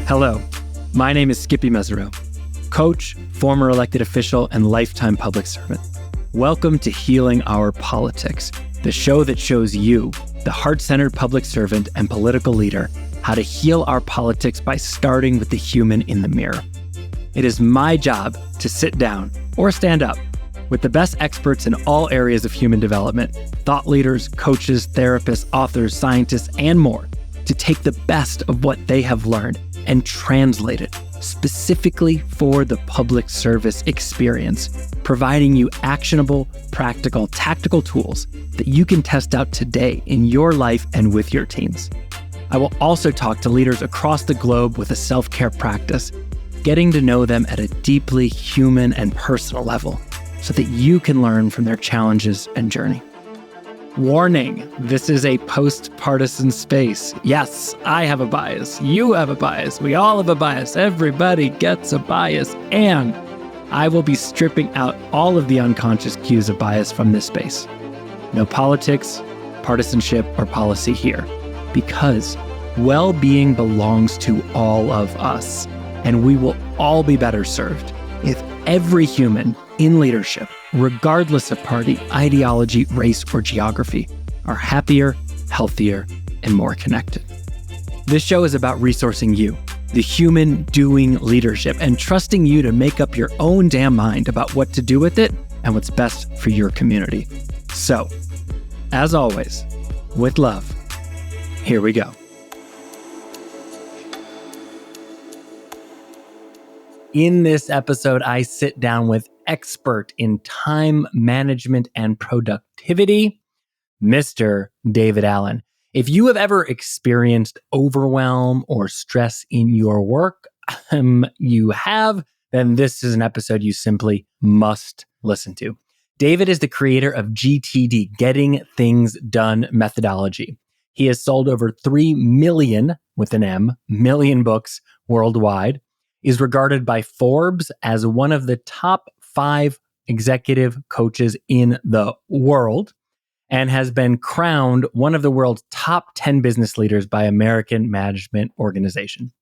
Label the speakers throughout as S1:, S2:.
S1: Hello, my name is Skippy Mesereau, coach, former elected official, and lifetime public servant. Welcome to Healing Our Politics, the show that shows you, the heart-centered public servant and political leader, how to heal our politics by starting with the human in the mirror. It is my job to sit down or stand up with the best experts in all areas of human development, thought leaders, coaches, therapists, authors, scientists, and more, to take the best of what they have learned and translate it specifically for the public service experience, providing you actionable, practical, tactical tools that you can test out today in your life and with your teams. I will also talk to leaders across the globe with a self-care practice, getting to know them at a deeply human and personal level so that you can learn from their challenges and journey. Warning, this is a post-partisan space. Yes, I have a bias. You have a bias. We all have a bias. Everybody gets a bias. And I will be stripping out all of the unconscious cues of bias from this space. No politics, partisanship, or policy here, because well-being belongs to all of us, and we will all be better served if every human in leadership, regardless of party, ideology, race, or geography, are happier, healthier, and more connected. This show is about resourcing you, the human doing leadership, and trusting you to make up your own damn mind about what to do with it and what's best for your community. So, as always, with love, here we go. In this episode, I sit down with expert in time management and productivity, Mr. David Allen. If you have ever experienced overwhelm or stress in your work, then this is an episode you simply must listen to. David is the creator of GTD, Getting Things Done methodology. He has sold over 3 million, with an M, million books worldwide, is regarded by Forbes as one of the top 5 executive coaches in the world, and has been crowned one of the world's top 10 business leaders by American Management Organization.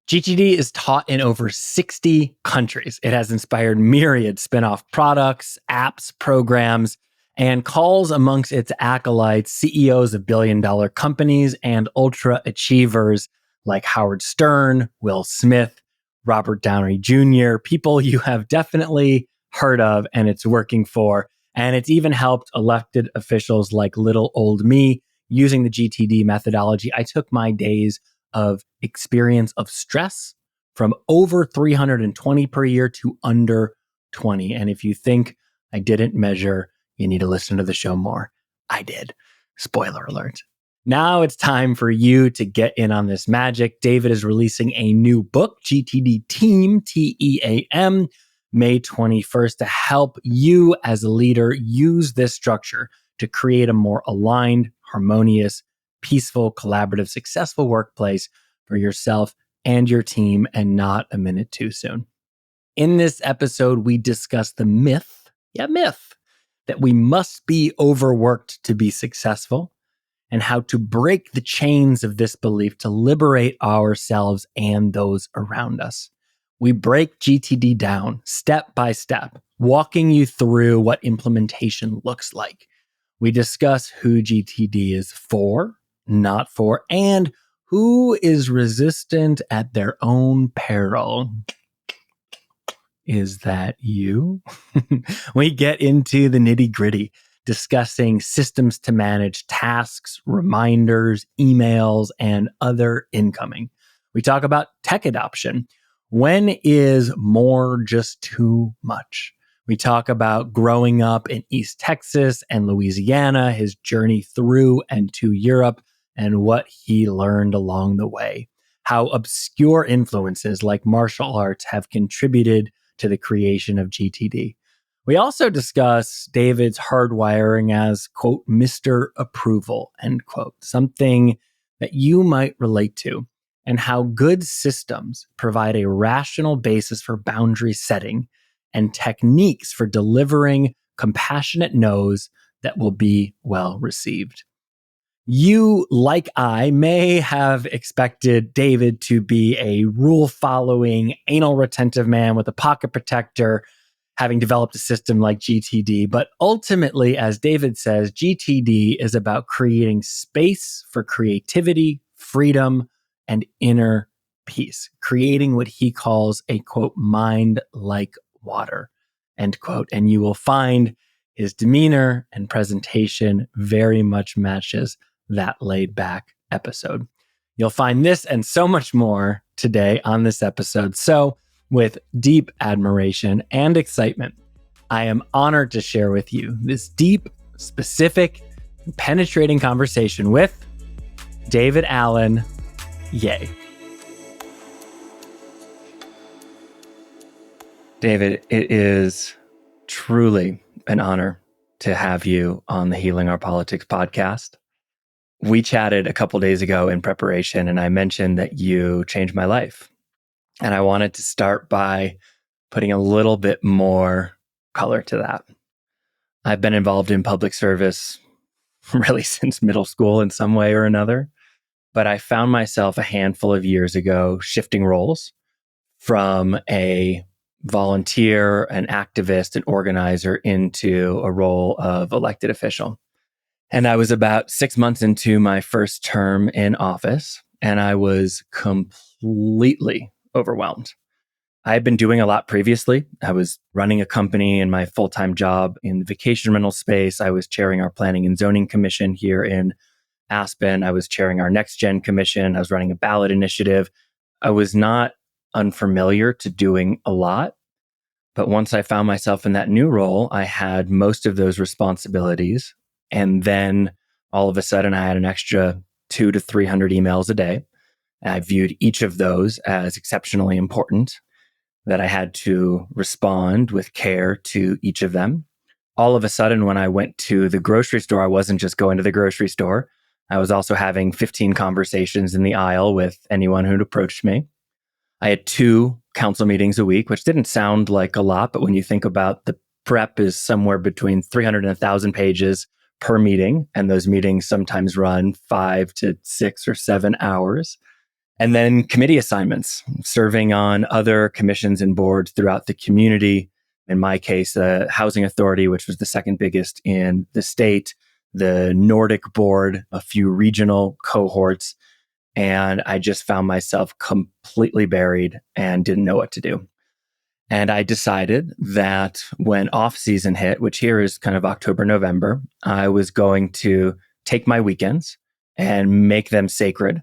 S1: GTD is taught in over 60 countries. It has inspired myriad spin-off products, apps, programs, and calls amongst its acolytes CEOs of billion-dollar companies and ultra achievers like Howard Stern, Will Smith, Robert Downey Jr., people you have definitely heard of and it's working for. And it's even helped elected officials like little old me using the GTD methodology. I took my days of experience of stress from over 320 per year to under 20. And if you think I didn't measure, you need to listen to the show more. I did. Spoiler alert. Now it's time for you to get in on this magic. David is releasing a new book, GTD TEAM, T-E-A-M, May 21st, to help you as a leader use this structure to create a more aligned, harmonious, peaceful, collaborative, successful workplace for yourself and your team, and not a minute too soon. In this episode, we discuss the myth, that we must be overworked to be successful, and how to break the chains of this belief to liberate ourselves and those around us. We break GTD down step by step, walking you through what implementation looks like. We discuss who GTD is for, not for, and who is resistant at their own peril. Is that you? We get into the nitty-gritty, discussing systems to manage tasks, reminders, emails, and other incoming. We talk about tech adoption. When is more just too much? We talk about growing up in East Texas and Louisiana, his journey through and to Europe, and what he learned along the way. How obscure influences like martial arts have contributed to the creation of GTD. We also discuss David's hardwiring as, quote, Mr. Approval, end quote, something that you might relate to, and how good systems provide a rational basis for boundary setting and techniques for delivering compassionate no's that will be well received. You, like I, may have expected David to be a rule-following, anal-retentive man with a pocket protector, having developed a system like GTD. But ultimately, as David says, GTD is about creating space for creativity, freedom, and inner peace, creating what he calls a, quote, mind like water, end quote. And you will find his demeanor and presentation very much matches that laid back episode. You'll find this and so much more today on this episode. So, with deep admiration and excitement, I am honored to share with you this deep, specific, penetrating conversation with David Allen. Yay. David, it is truly an honor to have you on the Healing Our Politics podcast. We chatted a couple days ago in preparation, and I mentioned that you changed my life. And I wanted to start by putting a little bit more color to that. I've been involved in public service really since middle school in some way or another, but I found myself a handful of years ago shifting roles from a volunteer, an activist, an organizer into a role of elected official. And I was about 6 months into my first term in office, and I was completely overwhelmed. I had been doing a lot previously. I was running a company in my full-time job in the vacation rental space. I was chairing our planning and zoning commission here in Aspen. I was chairing our next gen commission. I was running a ballot initiative. I was not unfamiliar to doing a lot. But once I found myself in that new role, I had most of those responsibilities. And then all of a sudden, I had an extra 200 to 300 emails a day. And I viewed each of those as exceptionally important, that I had to respond with care to each of them. All of a sudden, when I went to the grocery store, I wasn't just going to the grocery store. I was also having 15 conversations in the aisle with anyone who'd approached me. I had 2 council meetings a week, which didn't sound like a lot, but when you think about the prep is somewhere between 300 and 1,000 pages per meeting, and those meetings sometimes run 5 to 6 or 7 hours. And then committee assignments, serving on other commissions and boards throughout the community. In my case, the Housing Authority, which was the second biggest in the state, the Nordic board, a few regional cohorts. And I just found myself completely buried and didn't know what to do. And I decided that when off season hit, which here is kind of October, November, I was going to take my weekends and make them sacred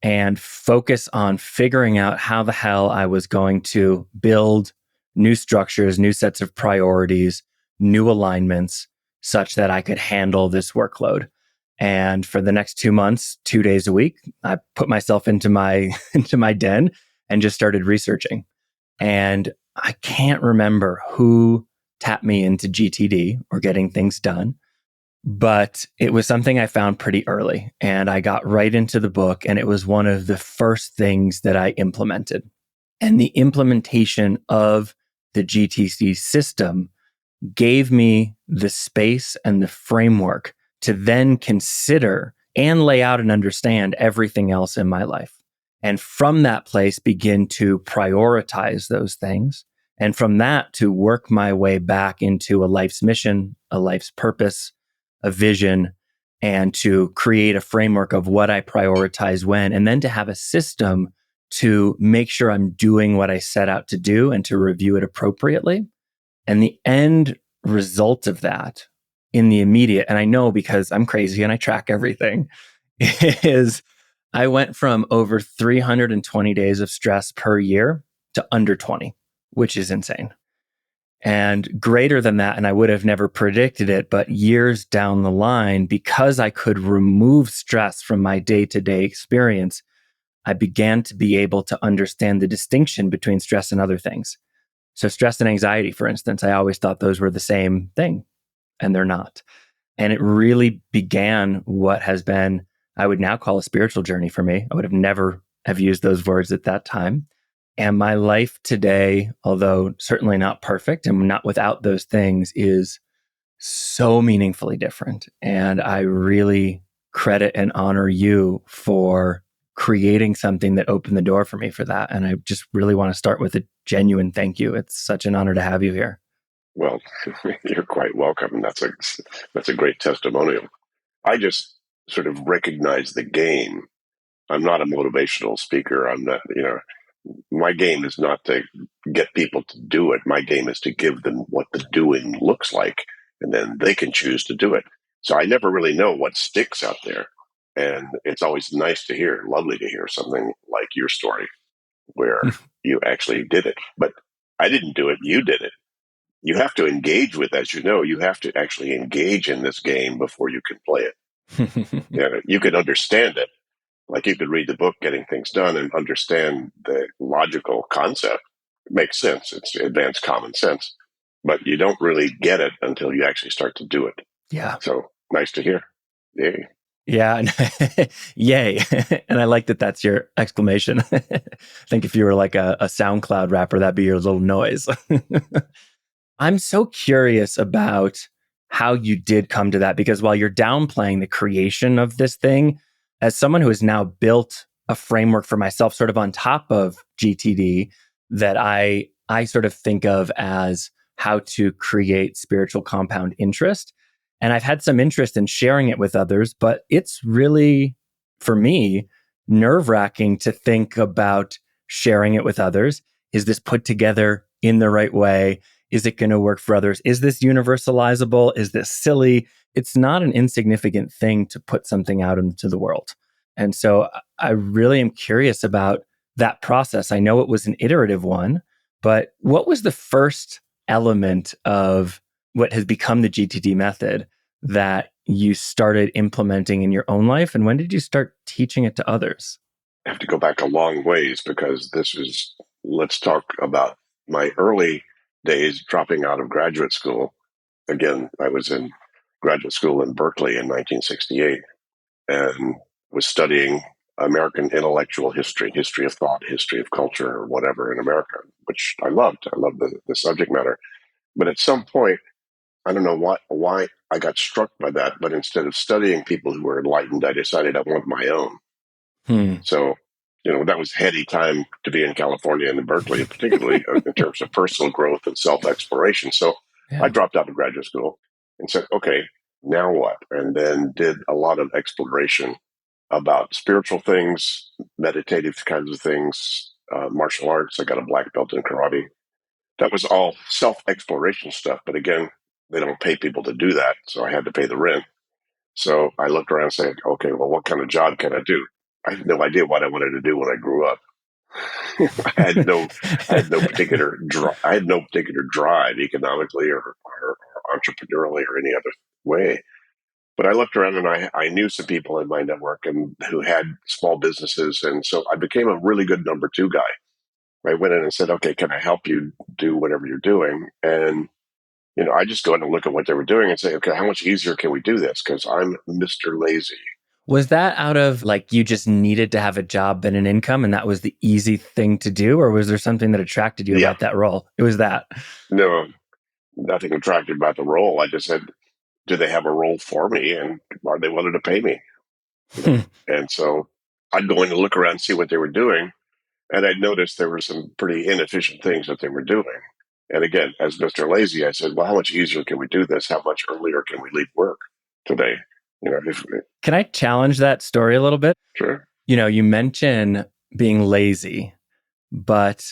S1: and focus on figuring out how the hell I was going to build new structures, new sets of priorities, new alignments such that I could handle this workload. And for the next 2 months, 2 days a week, I put myself into my den and just started researching. And I can't remember who tapped me into GTD or getting things done, but it was something I found pretty early. And I got right into the book, and it was one of the first things that I implemented. And the implementation of the GTD system gave me the space and the framework to then consider and lay out and understand everything else in my life. And from that place, begin to prioritize those things. And from that, to work my way back into a life's mission, a life's purpose, a vision, and to create a framework of what I prioritize when, and then to have a system to make sure I'm doing what I set out to do and to review it appropriately. And the end result of that in the immediate, and I know because I'm crazy and I track everything, is I went from over 320 days of stress per year to under 20, which is insane. And greater than that, and I would have never predicted it, but years down the line, because I could remove stress from my day-to-day experience, I began to be able to understand the distinction between stress and other things. So stress and anxiety, for instance, I always thought those were the same thing, and they're not. And it really began what has been, I would now call a spiritual journey for me. I would have never have used those words at that time. And my life today, although certainly not perfect and not without those things, is so meaningfully different. And I really credit and honor you for creating something that opened the door for me for that. And I just really want to start with a genuine thank you. It's such an honor to have you here.
S2: Well, you're quite welcome. That's a great testimonial. I just sort of recognize the game. I'm not a motivational speaker. I'm not, my game is not to get people to do it. My game is to give them what the doing looks like, and then they can choose to do it. So I never really know what sticks out there. And it's always nice to hear, lovely to hear something like your story where you actually did it. But I didn't do it, you did it. You have to engage with, as you know, you have to actually engage in this game before you can play it. You can understand it. Like you could read the book, Getting Things Done, and understand the logical concept. It makes sense. It's advanced common sense. But you don't really get it until you actually start to do it.
S1: Yeah.
S2: So nice to hear. Yay.
S1: Yeah. Yay. And I like that that's your exclamation. I think if you were like a SoundCloud rapper, that'd be your little noise. I'm so curious about how you did come to that, because while you're downplaying the creation of this thing, as someone who has now built a framework for myself sort of on top of GTD that I sort of think of as how to create spiritual compound interest. And I've had some interest in sharing it with others, but it's really, for me, nerve-wracking to think about sharing it with others. Is this put together in the right way? Is it going to work for others? Is this universalizable? Is this silly? It's not an insignificant thing to put something out into the world. And so I really am curious about that process. I know it was an iterative one, but what was the first element of what has become the GTD method that you started implementing in your own life? And when did you start teaching it to others?
S2: I have to go back a long ways because let's talk about my early days dropping out of graduate school. Again, I was in graduate school in Berkeley in 1968 and was studying American intellectual history, history of thought, history of culture, or whatever in America, which I loved. I loved the subject matter. But at some point, I don't know why I got struck by that. But instead of studying people who were enlightened, I decided I want my own.
S1: Hmm.
S2: So, that was heady time to be in California and in Berkeley, particularly in terms of personal growth and self exploration. So I
S1: Yeah.
S2: dropped out of graduate school and said, okay, now what? And then did a lot of exploration about spiritual things, meditative kinds of things, martial arts. I got a black belt in karate. That was all self exploration stuff. But again, they don't pay people to do that. So I had to pay the rent. So I looked around and said, okay, well, what kind of job can I do? I had no idea what I wanted to do when I grew up. I had no particular drive economically or entrepreneurially or any other way. But I looked around and I knew some people in my network and who had small businesses. And so I became a really good number two guy. I went in and said, okay, can I help you do whatever you're doing? And, I just go in and look at what they were doing and say, okay, how much easier can we do this? Because I'm Mr. Lazy.
S1: Was that out of like you just needed to have a job and an income and that was the easy thing to do? Or was there something that attracted you
S2: Yeah,
S1: about that role? It was that.
S2: no, nothing attractive about the role. I just said, do they have a role for me? And are they willing to pay me? And so I'd go in and look around and see what they were doing. And I'd noticed there were some pretty inefficient things that they were doing. And again, as Mr. Lazy, I said, well, how much easier can we do this? How much earlier can we leave work today?
S1: Can I challenge that story a little bit?
S2: Sure.
S1: You mention being lazy, but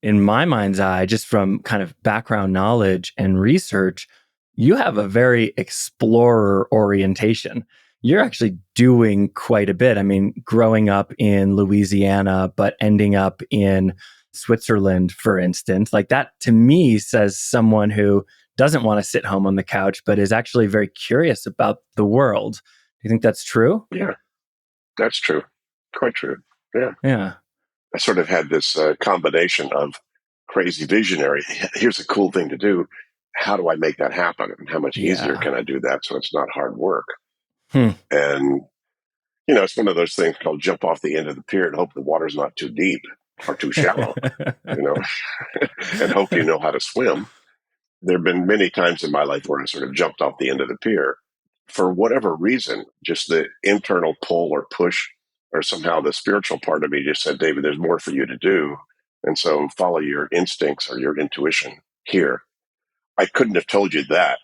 S1: in my mind's eye, just from kind of background knowledge and research, you have a very explorer orientation. You're actually doing quite a bit. I mean, growing up in Louisiana, but ending up in Switzerland, for instance, like that to me says someone who doesn't want to sit home on the couch, but is actually very curious about the world. Do you think that's true?
S2: Yeah, that's true. Quite true. Yeah.
S1: Yeah.
S2: I sort of had this combination of crazy visionary. Here's a cool thing to do. How do I make that happen? And how much easier
S1: Yeah.
S2: can I do that so it's not hard work?
S1: Hmm.
S2: And, it's one of those things called jump off the end of the pier and hope the water's not too deep or too shallow, you know, and hope you know how to swim. There have been many times in my life where I sort of jumped off the end of the pier for whatever reason, just the internal pull or push, or somehow the spiritual part of me just said, David, there's more for you to do. And so follow your instincts or your intuition here. I couldn't have told you that,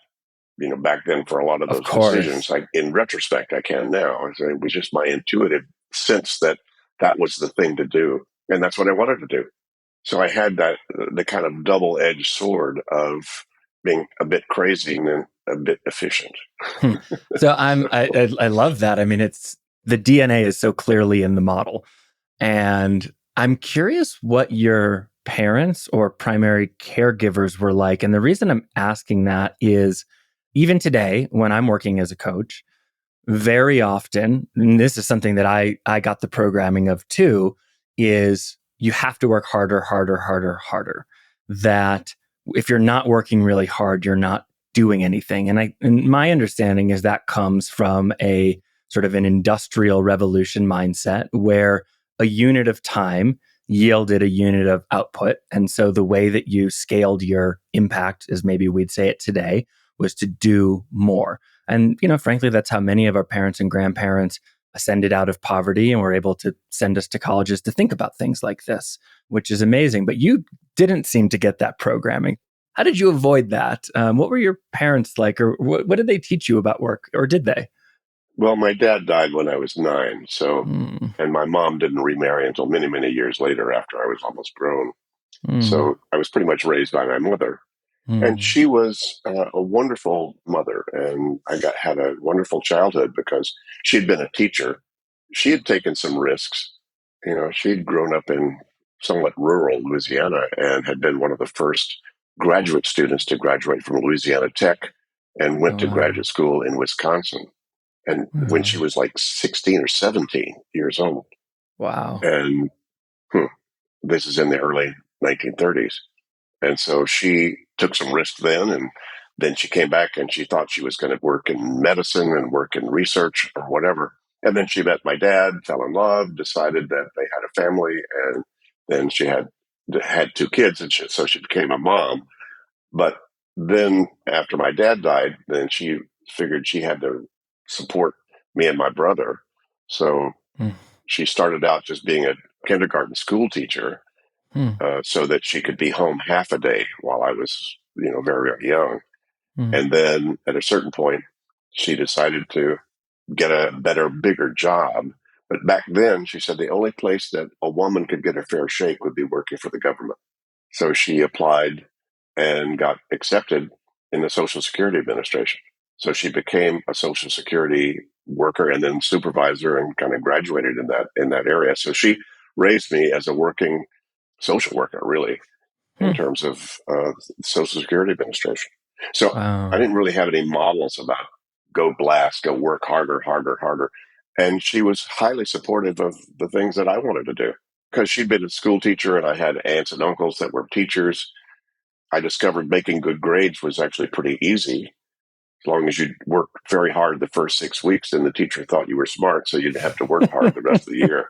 S2: back then for a lot of
S1: Of
S2: those
S1: course.
S2: decisions. In retrospect, I can now. It was just my intuitive sense that that was the thing to do. And that's what I wanted to do. So I had the kind of double edged sword of being a bit crazy and then a bit efficient.
S1: Hmm. So I love that. I mean, it's the DNA is so clearly in the model. And I'm curious what your parents or primary caregivers were like. And the reason I'm asking that is even today, when I'm working as a coach, very often, and this is something that I got the programming of too, is you have to work harder, harder, harder, harder. That if you're not working really hard, you're not doing anything. And my understanding is that comes from a sort of an industrial revolution mindset where a unit of time yielded a unit of output. And so the way that you scaled your impact, as maybe we'd say it today, was to do more. And, frankly, that's how many of our parents and grandparents ascended out of poverty and were able to send us to colleges to think about things like this, which is amazing. But you didn't seem to get that programming. How did you avoid that? What were your parents like, or what did they teach you about work, or did they?
S2: Well, my dad died when I was 9.
S1: Mm,
S2: And my mom didn't remarry until many, many years later after I was almost grown.
S1: mm,
S2: So I was pretty much raised by my mother. And
S1: mm.
S2: she was a wonderful mother, and had a wonderful childhood because she'd been a teacher. She had taken some risks. She'd grown up in somewhat rural Louisiana and had been one of the first graduate students to graduate from Louisiana Tech and went
S1: Oh,
S2: to
S1: wow.
S2: graduate school in Wisconsin. And when she
S1: Oh,
S2: was like 16 or 17 years old,
S1: wow.
S2: and this is in the early 1930s. And so she took some risk then, and then she came back and she thought she was going to work in medicine and work in research or whatever. And then she met my dad, fell in love, decided that they had a family, and then she had 2 kids, and so she became a mom. But then after my dad died, then she figured she had to support me and my brother. So
S1: Mm,
S2: she started out just being a kindergarten school teacher,
S1: mm,
S2: so that she could be home half a day while I was, very, very young.
S1: mm.
S2: And then at a certain point, she decided to get a better, bigger job. But back then, she said the only place that a woman could get a fair shake would be working for the government. So she applied and got accepted in the Social Security Administration. So she became a Social Security worker and then supervisor and kind of graduated in that area. So she raised me as a working social worker, really, in
S1: Hmm.
S2: terms of Social Security Administration. So I
S1: Wow.
S2: didn't really have any models about go blast, go work harder, harder, harder. And she was highly supportive of the things that I wanted to do because she'd been a school teacher and I had aunts and uncles that were teachers. I discovered making good grades was actually pretty easy. As long as you worked very hard the first 6 weeks, then the teacher thought you were smart, so you'd have to work hard the rest of the year.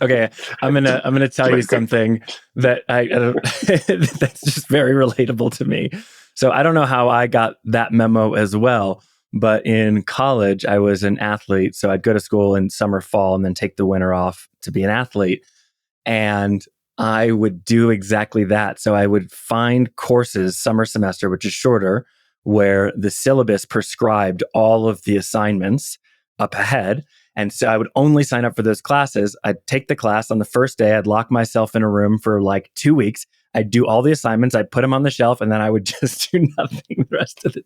S1: Okay, I'm gonna tell you something that I don't, that's just very relatable to me. So I don't know how I got that memo as well, but in college I was an athlete, so I'd go to school in summer, fall, and then take the winter off to be an athlete. And I would do exactly that. So I would find courses summer semester, which is shorter, where the syllabus prescribed all of the assignments up ahead. And so I would only sign up for those classes. I'd take the class on the first day. I'd lock myself in a room for like 2 weeks. I'd do all the assignments. I'd put them on the shelf, and then I would just do nothing the rest of the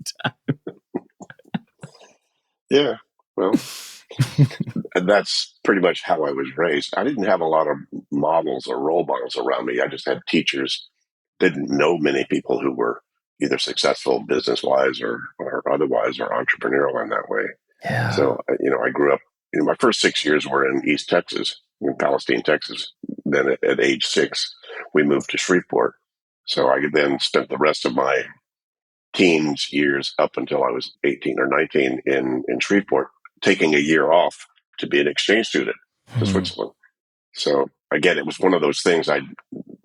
S2: Yeah. Well,
S1: time.
S2: and that's pretty much how I was raised. I didn't have a lot of models or role models around me. I just had teachers. Didn't know many people who were either successful business wise or otherwise or entrepreneurial in that way.
S1: Yeah.
S2: So, I grew up, my first 6 years were in East Texas, in Palestine, Texas. Then at age 6, we moved to Shreveport. So I then spent the rest of my teens years up until I was 18 or 19 in Shreveport, taking a year off to be an exchange student to
S1: Hmm.
S2: Switzerland. So again, it was one of those things.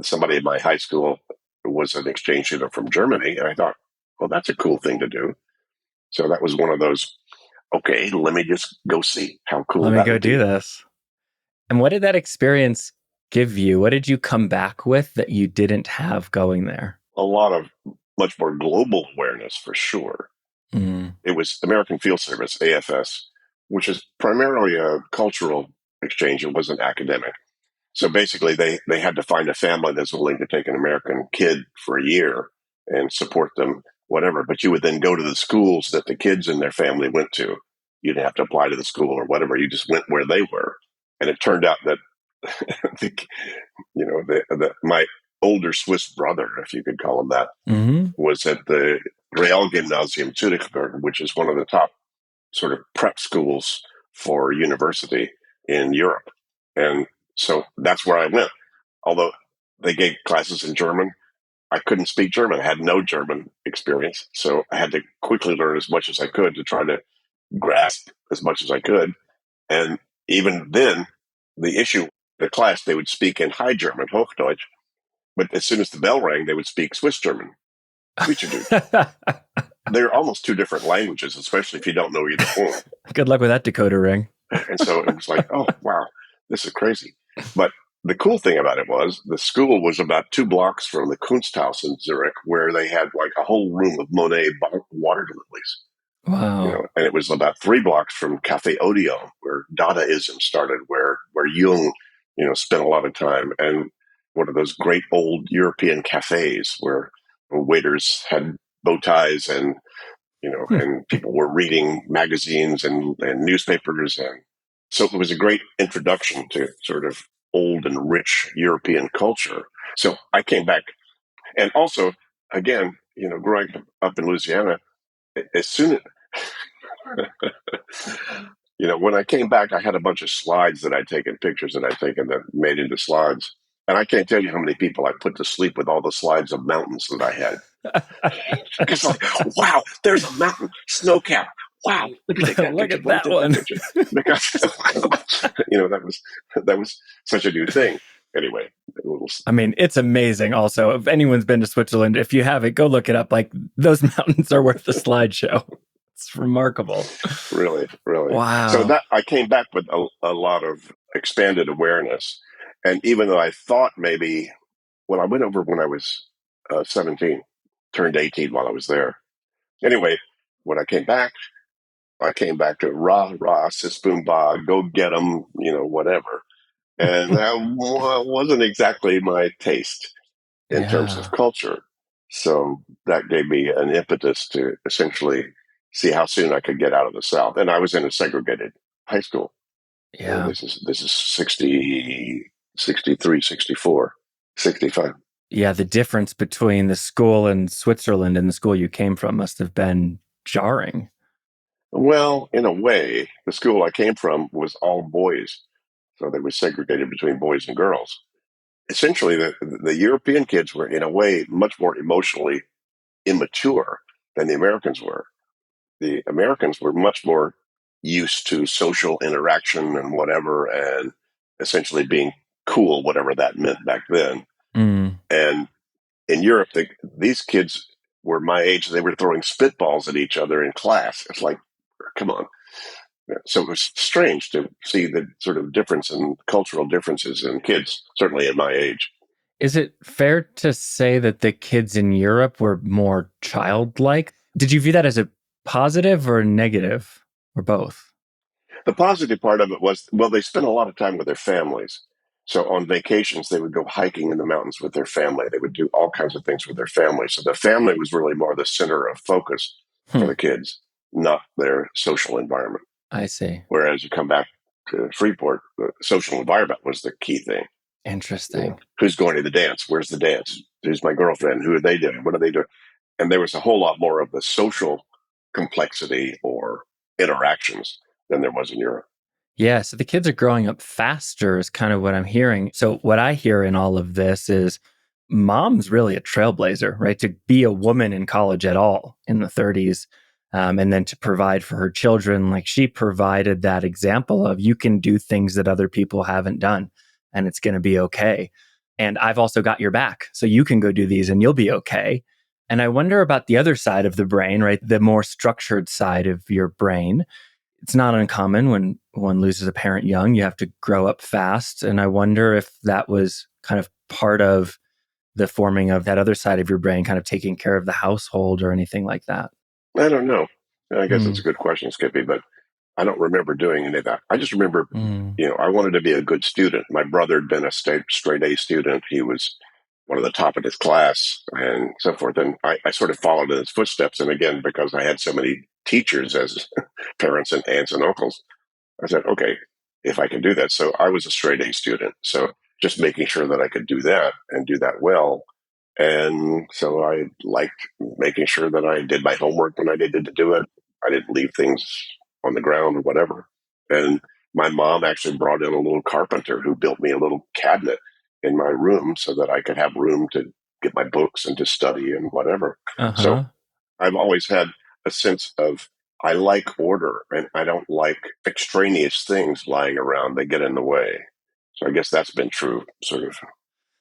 S2: Somebody in my high school was an exchange student from Germany, and I thought, well, that's a cool thing to do. So that was one of those, okay, let me just go see how cool
S1: Let me
S2: that
S1: go
S2: would
S1: do
S2: be.
S1: this. And what did that experience give you? What did you come back with that you didn't have going there?
S2: A lot of much more global awareness for sure.
S1: Mm.
S2: It was American Field Service, AFS, which is primarily a cultural exchange. It wasn't academic. So basically, they had to find a family that's willing to take an American kid for a year and support them, whatever. But you would then go to the schools that the kids and their family went to. You didn't have to apply to the school or whatever. You just went where they were. And it turned out that, the, my older Swiss brother, if you could call him that,
S1: Mm-hmm.
S2: was at the Realgymnasium Zürichberg, which is one of the top sort of prep schools for university in Europe. And so that's where I went. Although they gave classes in German, I couldn't speak German. I had no German experience. So I had to quickly learn as much as I could to try to grasp as much as I could. And even then, the issue, the class, they would speak in High German, Hochdeutsch, but as soon as the bell rang, they would speak Swiss German, Schweizerdeutsch. They're almost two different languages, especially if you don't know either one.
S1: Good luck with that decoder ring.
S2: And so it was like, oh, wow, this is crazy. But the cool thing about it was the school was about 2 blocks from the Kunsthaus in Zurich, where they had like a whole room of Monet water lilies.
S1: Wow.
S2: And it was about 3 blocks from Cafe Odeon, where Dadaism started, where Jung, spent a lot of time, and one of those great old European cafes where waiters had bow ties and
S1: Hmm.
S2: and people were reading magazines and newspapers. And so it was a great introduction to sort of old and rich European culture. So I came back. And also, again, growing up in Louisiana, as soon as, when I came back, I had a bunch of slides that I'd taken, pictures that I'd taken that made into slides. And I can't tell you how many people I put to sleep with all the slides of mountains that I had. It's like, wow, there's a mountain, snow cap. Wow, let me take that
S1: Look
S2: picture.
S1: at
S2: Let me
S1: that
S2: take that
S1: one.
S2: picture. Because that was such a new thing. Anyway,
S1: I mean, it's amazing. Also, if anyone's been to Switzerland, if you haven't, go look it up. Like, those mountains are worth the slideshow. It's remarkable.
S2: really, really. So
S1: Wow.
S2: that I came back with a lot of expanded awareness, and even though I thought maybe, I went over when I was 17, turned 18 while I was there. Anyway, when I came back to rah rah, sis boom ba, go get them, whatever. And that wasn't exactly my taste in terms of
S1: Yeah.
S2: culture. So that gave me an impetus to essentially see how soon I could get out of the South. And I was in a segregated high school.
S1: Yeah.
S2: This is 60, 63, 64, 65.
S1: Yeah. The difference between the school in Switzerland and the school you came from must have been jarring.
S2: Well, in a way, the school I came from was all boys. So they were segregated between boys and girls. Essentially, the European kids were, in a way, much more emotionally immature than the Americans were. The Americans were much more used to social interaction and whatever, and essentially being cool, whatever that meant back then.
S1: Mm.
S2: And in Europe, these kids were my age. They were throwing spitballs at each other in class. It's like, come on. So it was strange to see the sort of difference in cultural differences in kids, certainly at my age.
S1: Is it fair to say that the kids in Europe were more childlike? Did you view that as a positive or negative or both?
S2: The positive part of it was, well, they spent a lot of time with their families. So on vacations, they would go hiking in the mountains with their family. They would do all kinds of things with their family. So the family was really more the center of focus for
S1: Hmm.
S2: the kids, not their social environment.
S1: I see.
S2: Whereas you come back to Freeport, the social environment was the key thing.
S1: Interesting.
S2: Who's going to the dance? Where's the dance? Who's my girlfriend? Who are they doing? What are they doing? And there was a whole lot more of the social complexity or interactions than there was in Europe.
S1: Yeah, so the kids are growing up faster is kind of what I'm hearing. So what I hear in all of this is mom's really a trailblazer, right? To be a woman in college at all in the 30s, and then to provide for her children, like she provided that example of you can do things that other people haven't done and it's going to be okay. And I've also got your back. So you can go do these and you'll be okay. And I wonder about the other side of the brain, right? The more structured side of your brain. It's not uncommon when one loses a parent young, you have to grow up fast. And I wonder if that was kind of part of the forming of that other side of your brain, kind of taking care of the household or anything like that.
S2: I don't know. I guess it's
S1: Mm,
S2: a good question, Skippy, but I don't remember doing any of that. I just remember,
S1: mm,
S2: I wanted to be a good student. My brother had been a straight A student. He was one of the top in his class and so forth. And I sort of followed in his footsteps. And again, because I had so many teachers as parents and aunts and uncles, I said, okay, if I can do that. So I was a straight A student. So just making sure that I could do that and do that well. And so I liked making sure that I did my homework when I needed to do it. I didn't leave things on the ground or whatever. And my mom actually brought in a little carpenter who built me a little cabinet in my room so that I could have room to get my books and to study and whatever. So
S1: uh-huh.
S2: I've always had a sense of I like order and I don't like extraneous things lying around that get in the way. So I guess that's been true, sort of.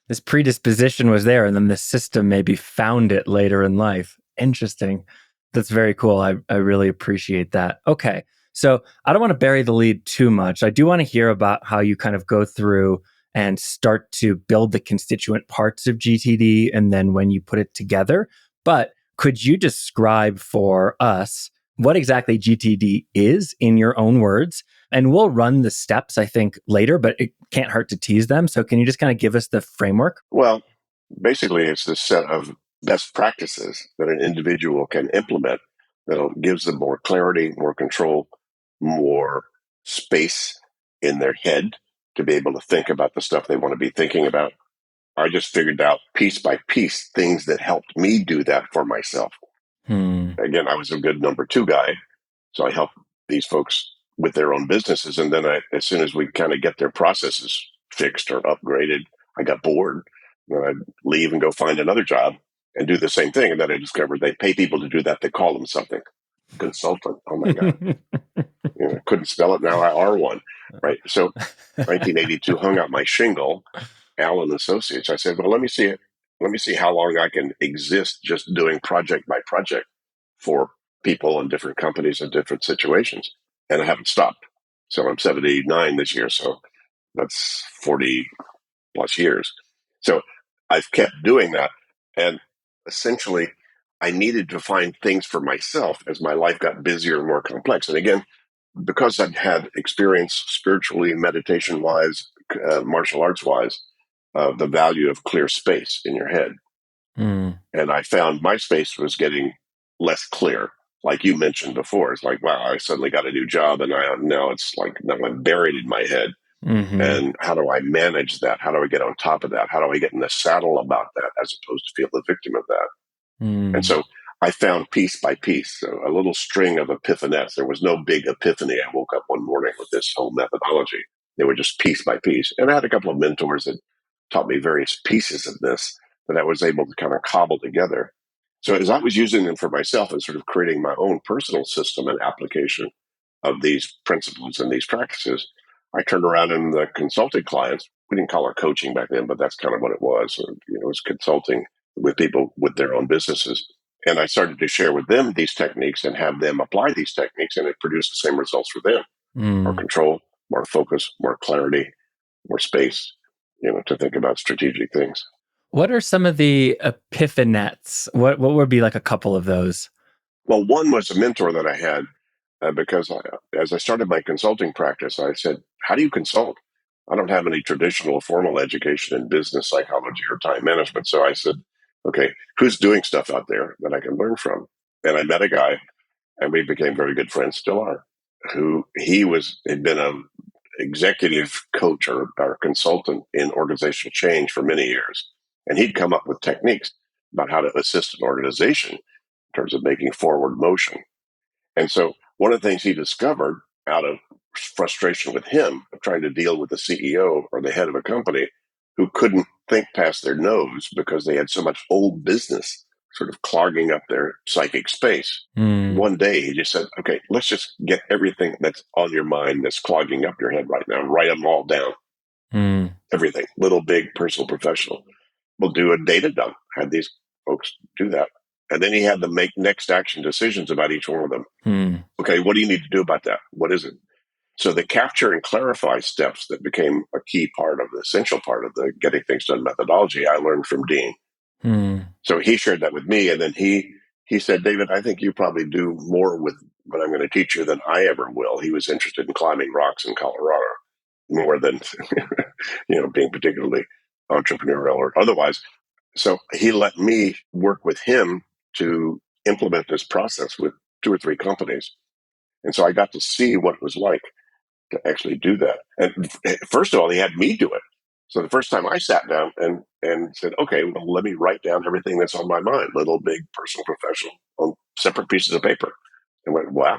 S1: This predisposition was there, and then the system maybe found it later in life. Interesting. That's very cool. I really appreciate that. Okay. So I don't want to bury the lead too much. I do want to hear about how you kind of go through and start to build the constituent parts of GTD and then when you put it together. But could you describe for us what exactly GTD is in your own words? And we'll run the steps, I think, later, but it can't hurt to tease them. So can you just kind of give us the framework?
S2: Well, basically, it's this set of best practices that an individual can implement that gives them more clarity, more control, more space in their head to be able to think about the stuff they want to be thinking about. I just figured out piece by piece things that helped me do that for myself.
S1: Hmm.
S2: Again, I was a good number two guy. So I help these folks with their own businesses. And then as soon as we kind of get their processes fixed or upgraded, I got bored. Then I'd leave and go find another job and do the same thing. And then I discovered they pay people to do that. They call them something. Consultant. Oh my God. Couldn't spell it. Now I are one. Right. So 1982 hung out my shingle, Allen Associates. I said, well, let me see it. Let me see how long I can exist just doing project by project for people and different companies and different situations. And I haven't stopped. So I'm 79 this year. So that's 40 plus years. So I've kept doing that. And essentially, I needed to find things for myself as my life got busier and more complex. And again, because I'd had experience spiritually, meditation wise, martial arts wise, the value of clear space in your head.
S1: Hmm.
S2: And I found my space was getting less clear. Like you mentioned before, it's like, wow, I suddenly got a new job, and now it's like now I'm buried in my head.
S1: Mm-hmm.
S2: And how do I manage that? How do I get on top of that? How do I get in the saddle about that as opposed to feel the victim of that? And
S1: Mm.
S2: so I found piece by piece a little string of epiphanies. There was no big epiphany. I woke up one morning with this whole methodology. They were just piece by piece. And I had a couple of mentors that taught me various pieces of this that I was able to kind of cobble together. So as I was using them for myself and sort of creating my own personal system and application of these principles and these practices, I turned around and the consulting clients, we didn't call it coaching back then, but that's kind of what it was. It was consulting with people with their own businesses. And I started to share with them these techniques and have them apply these techniques, and it produced the same results for them: more
S1: Mm.
S2: control, more focus, more clarity, more space, to think about strategic things.
S1: What are some of the epiphanettes? What would be like a couple of those?
S2: Well, one was a mentor that I had because as I started my consulting practice, I said, how do you consult? I don't have any traditional formal education in business psychology or time management. So I said, okay, who's doing stuff out there that I can learn from? And I met a guy, and we became very good friends, still are, who had been a executive coach or consultant in organizational change for many years. And he'd come up with techniques about how to assist an organization in terms of making forward motion. And so one of the things he discovered out of frustration with him of trying to deal with the CEO or the head of a company who couldn't think past their nose because they had so much old business sort of clogging up their psychic space.
S1: Mm.
S2: One day he just said, okay, let's just get everything that's on your mind that's clogging up your head right now, write them all down.
S1: Mm.
S2: Everything, little, big, personal, professional. We'll do a data dump. Had these folks do that. And then he had to make next action decisions about each one of them. Okay, what do you need to do about that? What is it? So the capture and clarify steps that became a key part of the essential part of the getting things done methodology, I learned from Dean. So he shared that with me, and then he said, David, I think you probably do more with what I'm going to teach you than I ever will. He was interested in climbing rocks in Colorado more than being particularly entrepreneurial or otherwise. So he let me work with him to implement this process with 2 or 3 companies. And so I got to see what it was like to actually do that. And first of all, he had me do it. So the first time I sat down and said, okay, well, let me write down everything that's on my mind, little, big, personal, professional, on separate pieces of paper. And went, wow,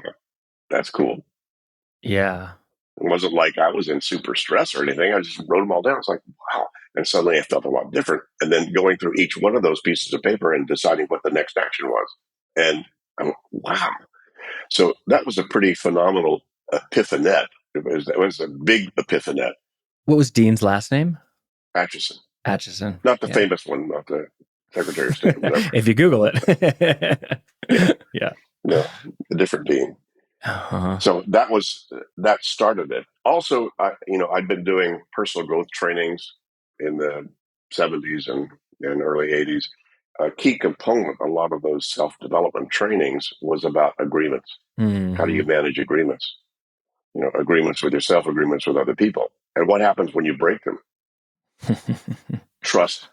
S2: that's cool.
S1: Yeah.
S2: It wasn't like I was in super stress or anything. I just wrote them all down. It's like, wow. And suddenly I felt a lot different. And then going through each one of those pieces of paper and deciding what the next action was. And I went, wow. So that was a pretty phenomenal epiphanet. It was a big epiphanet.
S1: What was Dean's last name?
S2: Atchison.
S1: Atchison.
S2: Not the famous one, not the Secretary of State or whatever.
S1: If you Google it. Yeah.
S2: No, a different Dean. So that started it. Also, I'd been doing personal growth trainings in the 70s and early 80s. A key component, a lot of those self-development trainings was about agreements. How do you manage agreements? Agreements with yourself, agreements with other people. And what happens when you break them? Trust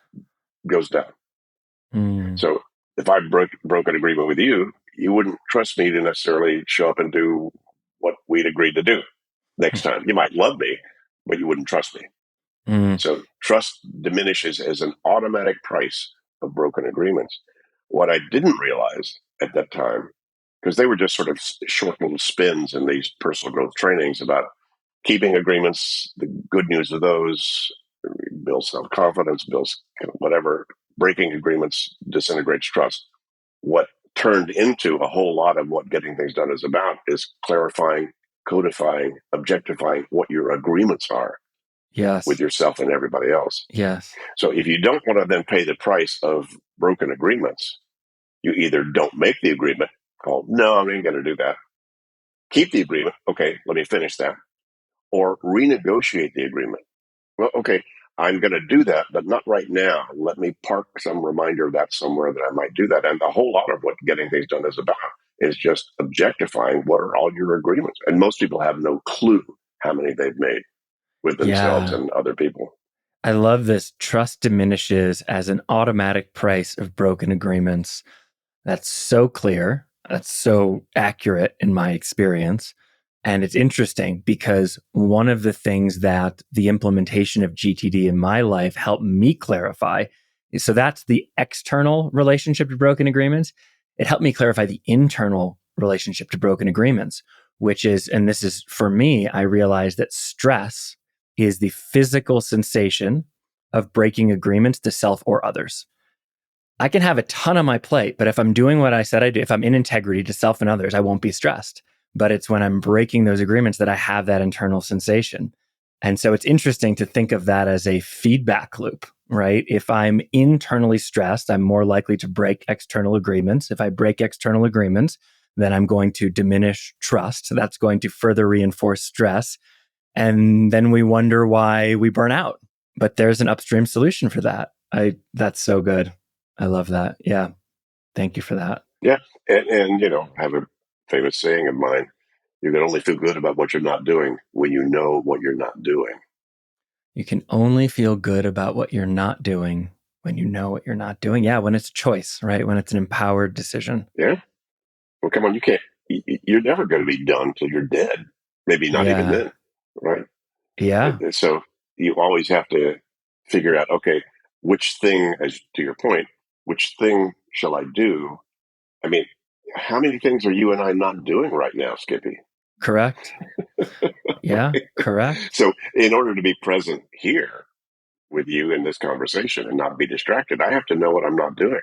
S2: goes down. So if I broke an agreement with you, you wouldn't trust me to necessarily show up and do what we'd agreed to do next time. You might love me, but you wouldn't trust me. So trust diminishes as an automatic price of broken agreements. What I didn't realize at that time, because they were just sort of short little spins in these personal growth trainings about keeping agreements, the good news of those builds self-confidence, builds whatever. Breaking agreements disintegrates trust. What turned into a whole lot of what getting things done is about is clarifying, codifying, objectifying what your agreements are.
S1: Yes.
S2: With yourself and everybody else.
S1: Yes.
S2: So if you don't want to then pay the price of broken agreements, you either don't make the agreement, called, no, I ain't going to do that. Keep the agreement. Okay, let me finish that. Or renegotiate the agreement. Well, okay, I'm going to do that, but not right now. Let me park some reminder of that somewhere that I might do that. And a whole lot of what getting things done is about is just objectifying what are all your agreements. And most people have no clue how many they've made with themselves and other people.
S1: I love this. Trust diminishes as an automatic price of broken agreements. That's so clear. That's so accurate in my experience. And it's interesting because one of the things that the implementation of GTD in my life helped me clarify is, so that's the external relationship to broken agreements. It helped me clarify the internal relationship to broken agreements, which is, and this is for me, I realized that stress is the physical sensation of breaking agreements to self or others. I can have a ton on my plate, but if I'm doing what I said I do, if I'm in integrity to self and others, I won't be stressed. But it's when I'm breaking those agreements that I have that internal sensation. And so it's interesting to think of that as a feedback loop, right? If I'm internally stressed, I'm more likely to break external agreements. If I break external agreements, then I'm going to diminish trust. So that's going to further reinforce stress. And then we wonder why we burn out. But there's an upstream solution for that. That's so good. I love that. Yeah. Thank you for that.
S2: Yeah. And I have a famous saying of mine, you can only feel good about what you're not doing when you know what you're not doing.
S1: You can only feel good about what you're not doing when you know what you're not doing. Yeah. When it's a choice, right? When it's an empowered decision.
S2: Yeah. Well, come on, you're never going to be done till you're dead. Maybe not even then. Right.
S1: Yeah.
S2: So you always have to figure out, okay, which thing, as to your point, which thing shall I do? I mean, how many things are you and I not doing right now, Skippy?
S1: Correct. Yeah, correct.
S2: So in order to be present here with you in this conversation and not be distracted, I have to know what I'm not doing.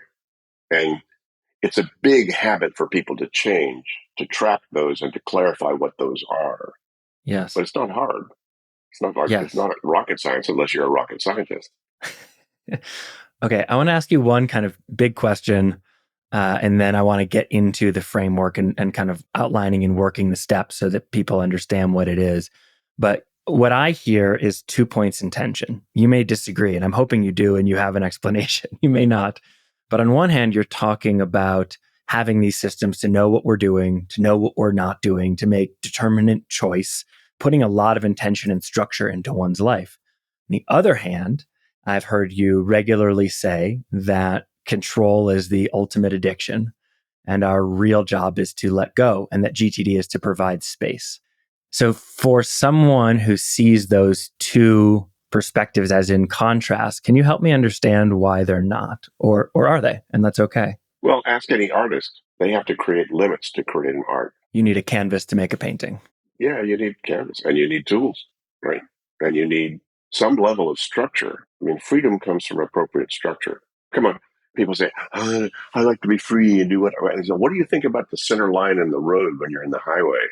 S2: And it's a big habit for people to change, to track those and to clarify what those are.
S1: Yes.
S2: But it's not hard. It's not hard. It's not rocket science unless you're a rocket scientist.
S1: Okay, I want to ask you one kind of big question. And then I want to get into the framework and kind of outlining and working the steps so that people understand what it is. But what I hear is 2 points in tension. You may disagree, and I'm hoping you do, and you have an explanation. You may not. But on one hand, you're talking about having these systems to know what we're doing, to know what we're not doing, to make determinate choice, putting a lot of intention and structure into one's life. On the other hand, I've heard you regularly say that control is the ultimate addiction, and our real job is to let go, and that GTD is to provide space. So for someone who sees those two perspectives as in contrast, can you help me understand why they're not, or are they? And that's okay.
S2: Well, ask any artist. They have to create limits to create an art.
S1: You need a canvas to make a painting.
S2: Yeah, you need canvas and you need tools, right? And you need some level of structure. I mean, freedom comes from appropriate structure. Come on. People say, I like to be free and do whatever. And so what do you think about the center line in the road when you're in the highway?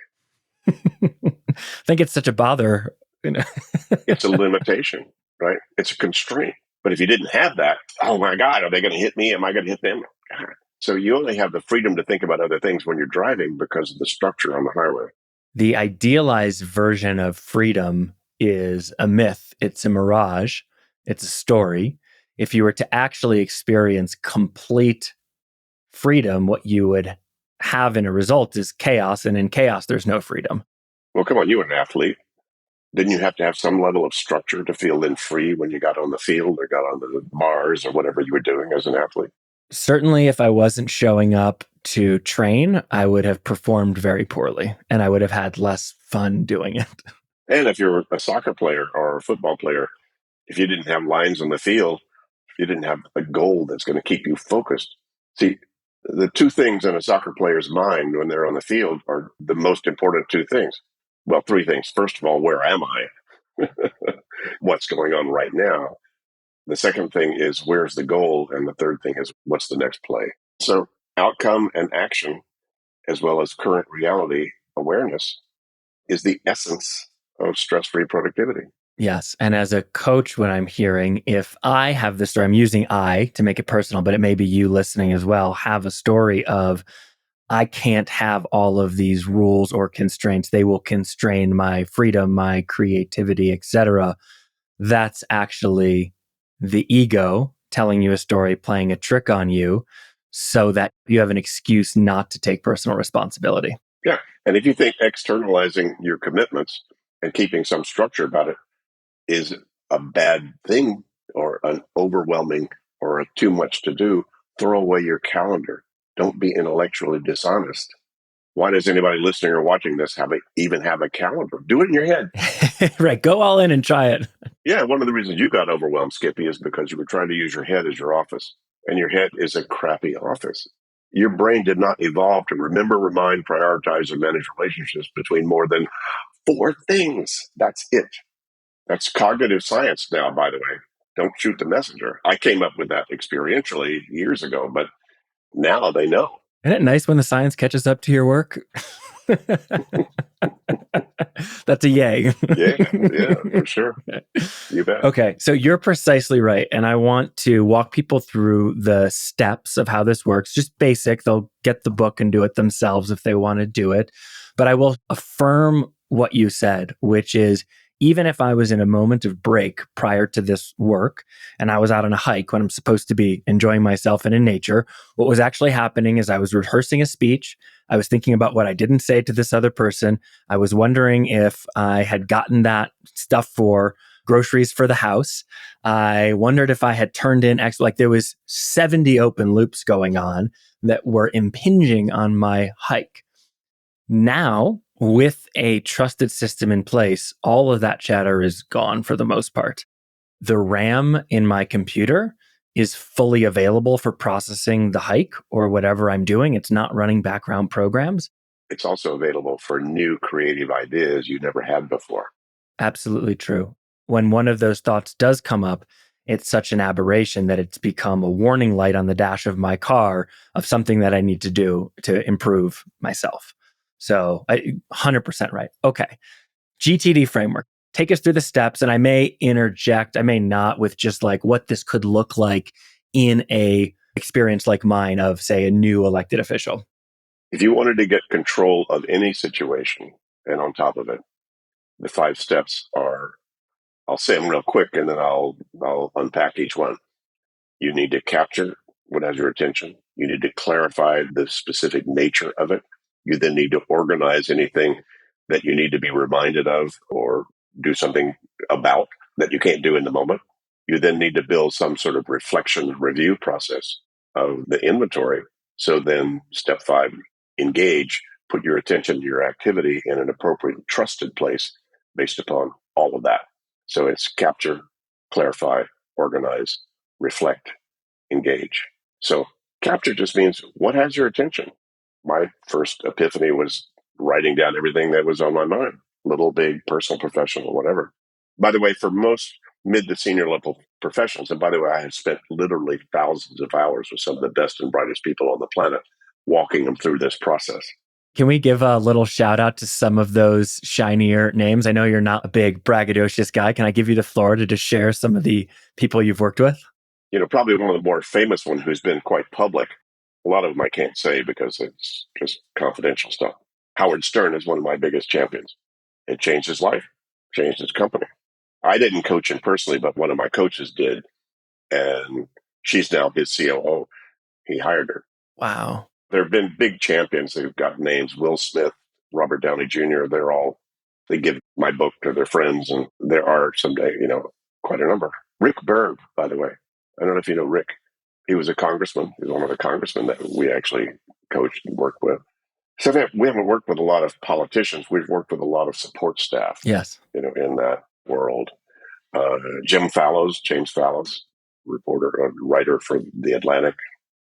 S1: I think it's such a bother.
S2: It's a limitation, right? It's a constraint. But if you didn't have that, oh my God, are they going to hit me? Am I going to hit them? God. So you only have the freedom to think about other things when you're driving because of the structure on the highway.
S1: The idealized version of freedom is a myth. It's a mirage. It's a story. If you were to actually experience complete freedom, what you would have in a result is chaos. And in chaos, there's no freedom.
S2: Well, come on, you were an athlete. Didn't you have to have some level of structure to feel then free when you got on the field or got on the bars or whatever you were doing as an athlete?
S1: Certainly, if I wasn't showing up to train, I would have performed very poorly and I would have had less fun doing it.
S2: And if you're a soccer player or a football player, if you didn't have lines on the field, if you didn't have a goal that's going to keep you focused. See, the two things in a soccer player's mind when they're on the field are the most important two things. Well, three things. First of all, where am I? What's going on right now? The second thing is where's the goal? And the third thing is what's the next play? So outcome and action, as well as current reality awareness, is the essence of stress-free productivity.
S1: Yes. And as a coach, when I'm hearing, if I have the story, I'm using I to make it personal, but it may be you listening as well, have a story of, I can't have all of these rules or constraints. They will constrain my freedom, my creativity, etc. That's actually the ego telling you a story, playing a trick on you so that you have an excuse not to take personal responsibility.
S2: Yeah. And if you think externalizing your commitments and keeping some structure about it is a bad thing or an overwhelming or a too much to do, throw away your calendar. Don't be intellectually dishonest. Why does anybody listening or watching this even have a calendar? Do it in your head.
S1: Right. Go all in and try it.
S2: Yeah. One of the reasons you got overwhelmed, Skippy, is because you were trying to use your head as your office. And your head is a crappy office. Your brain did not evolve to remember, remind, prioritize, and manage relationships between more than 4 things. That's it. That's cognitive science now, by the way. Don't shoot the messenger. I came up with that experientially years ago, but now they know.
S1: Isn't it nice when the science catches up to your work? That's a yay.
S2: Yeah, for sure. You bet.
S1: Okay, so you're precisely right. And I want to walk people through the steps of how this works. Just basic. They'll get the book and do it themselves if they want to do it. But I will affirm what you said, which is, even if I was in a moment of break prior to this work and I was out on a hike when I'm supposed to be enjoying myself and in nature, what was actually happening is I was rehearsing a speech. I was thinking about what I didn't say to this other person. I was wondering if I had gotten that stuff for groceries for the house. I wondered if I had turned in like there was 70 open loops going on that were impinging on my hike. Now, with a trusted system in place, all of that chatter is gone for the most part. The RAM in my computer is fully available for processing the hike or whatever I'm doing. It's not running background programs.
S2: It's also available for new creative ideas you never had before.
S1: Absolutely true. When one of those thoughts does come up, it's such an aberration that it's become a warning light on the dash of my car of something that I need to do to improve myself. So 100% right. Okay. GTD framework. Take us through the steps, and I may interject, I may not, with just like what this could look like in a experience like mine of, say, a new elected official?
S2: If you wanted to get control of any situation, and on top of it, the 5 steps are, I'll say them real quick and then I'll unpack each one. You need to capture what has your attention. You need to clarify the specific nature of it. You then need to organize anything that you need to be reminded of or do something about that you can't do in the moment. You then need to build some sort of reflection review process of the inventory. So then step 5, engage, put your attention to your activity in an appropriate trusted place based upon all of that. So it's capture, clarify, organize, reflect, engage. So capture just means what has your attention? My first epiphany was writing down everything that was on my mind, little, big, personal, professional, whatever. By the way, for most mid to senior level professionals, and by the way, I have spent literally thousands of hours with some of the best and brightest people on the planet walking them through this process.
S1: Can we give a little shout out to some of those shinier names? I know you're not a big braggadocious guy. Can I give you the floor to just share some of the people you've worked with?
S2: Probably one of the more famous one who's been quite public. A lot of them I can't say because it's just confidential stuff. Howard Stern is one of my biggest champions. It changed his life, changed his company. I didn't coach him personally, but one of my coaches did. And she's now his COO. He hired her.
S1: Wow.
S2: There have been big champions who've got names. Will Smith, Robert Downey Jr., they give my book to their friends. And there are someday, quite a number. Rick Berg, by the way. I don't know if you know Rick. He was a congressman. He's one of the congressmen that we actually coached and worked with. So we haven't worked with a lot of politicians. We've worked with a lot of support staff.
S1: Yes.
S2: In that world. James Fallows, reporter, writer for The Atlantic,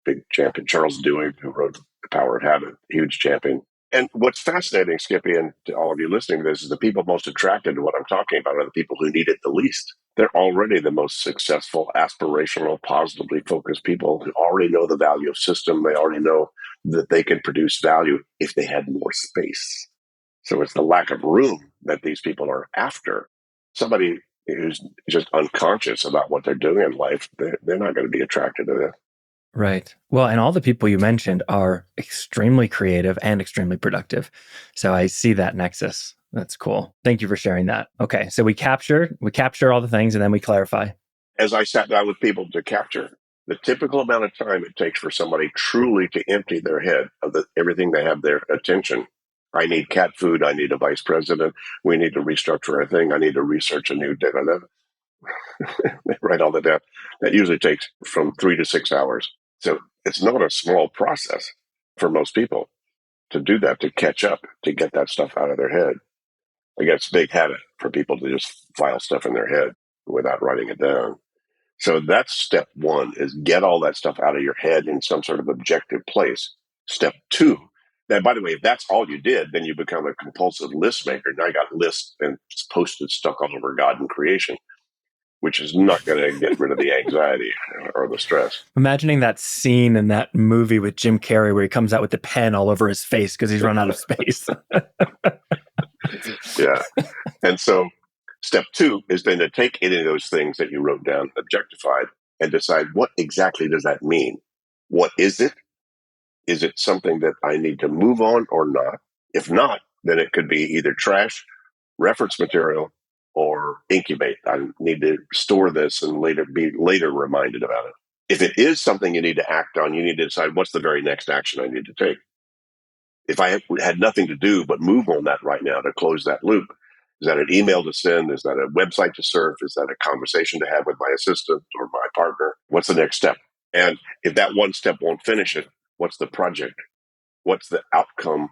S2: big champion. Charles Dewey, who wrote The Power of Habit, huge champion. And what's fascinating, Skippy, and to all of you listening to this, is the people most attracted to what I'm talking about are the people who need it the least. They're already the most successful, aspirational, positively focused people who already know the value of system. They already know that they can produce value if they had more space. So it's the lack of room that these people are after. Somebody who's just unconscious about what they're doing in life, they're not going to be attracted to this.
S1: Right. Well, and all the people you mentioned are extremely creative and extremely productive. So I see that nexus. That's cool. Thank you for sharing that. Okay. So we capture all the things and then we clarify.
S2: As I sat down with people to capture the typical amount of time it takes for somebody truly to empty their head of everything they have their attention. I need cat food. I need a vice president. We need to restructure our thing. I need to research a new data. Write all that down. That usually takes from 3 to 6 hours. So it's not a small process for most people to do that, to catch up, to get that stuff out of their head. Again, it's a big habit for people to just file stuff in their head without writing it down. So that's step 1, is get all that stuff out of your head in some sort of objective place. Step 2, now, by the way, if that's all you did, then you become a compulsive list maker. Now you got lists and posted stuck all over God and creation, which is not going to get rid of the anxiety or the stress.
S1: Imagining that scene in that movie with Jim Carrey where he comes out with the pen all over his face because he's run out of space.
S2: Yeah. And so step 2 is then to take any of those things that you wrote down, objectified, and decide what exactly does that mean? What is it? Is it something that I need to move on or not? If not, then it could be either trash, reference material, or incubate. I need to store this and be later reminded about it. If it is something you need to act on, you need to decide what's the very next action I need to take. If I had nothing to do but move on that right now to close that loop, is that an email to send? Is that a website to surf? Is that a conversation to have with my assistant or my partner? What's the next step? And if that one step won't finish it, what's the project? What's the outcome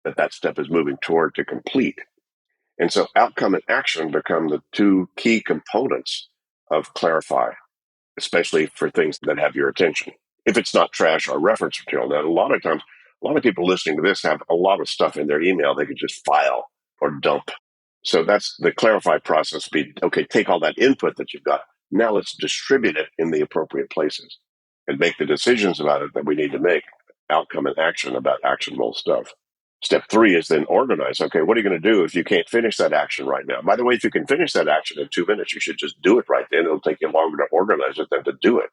S2: that step is moving toward to complete? And so outcome and action become the 2 key components of clarify, especially for things that have your attention. If it's not trash or reference material, now a lot of times, a lot of people listening to this have a lot of stuff in their email they could just file or dump. So that's the clarify process. Okay, take all that input that you've got. Now let's distribute it in the appropriate places and make the decisions about it that we need to make, outcome and action about actionable stuff. Step 3 is then organize. Okay, what are you going to do if you can't finish that action right now? By the way, if you can finish that action in 2 minutes, you should just do it right then. It'll take you longer to organize it than to do it.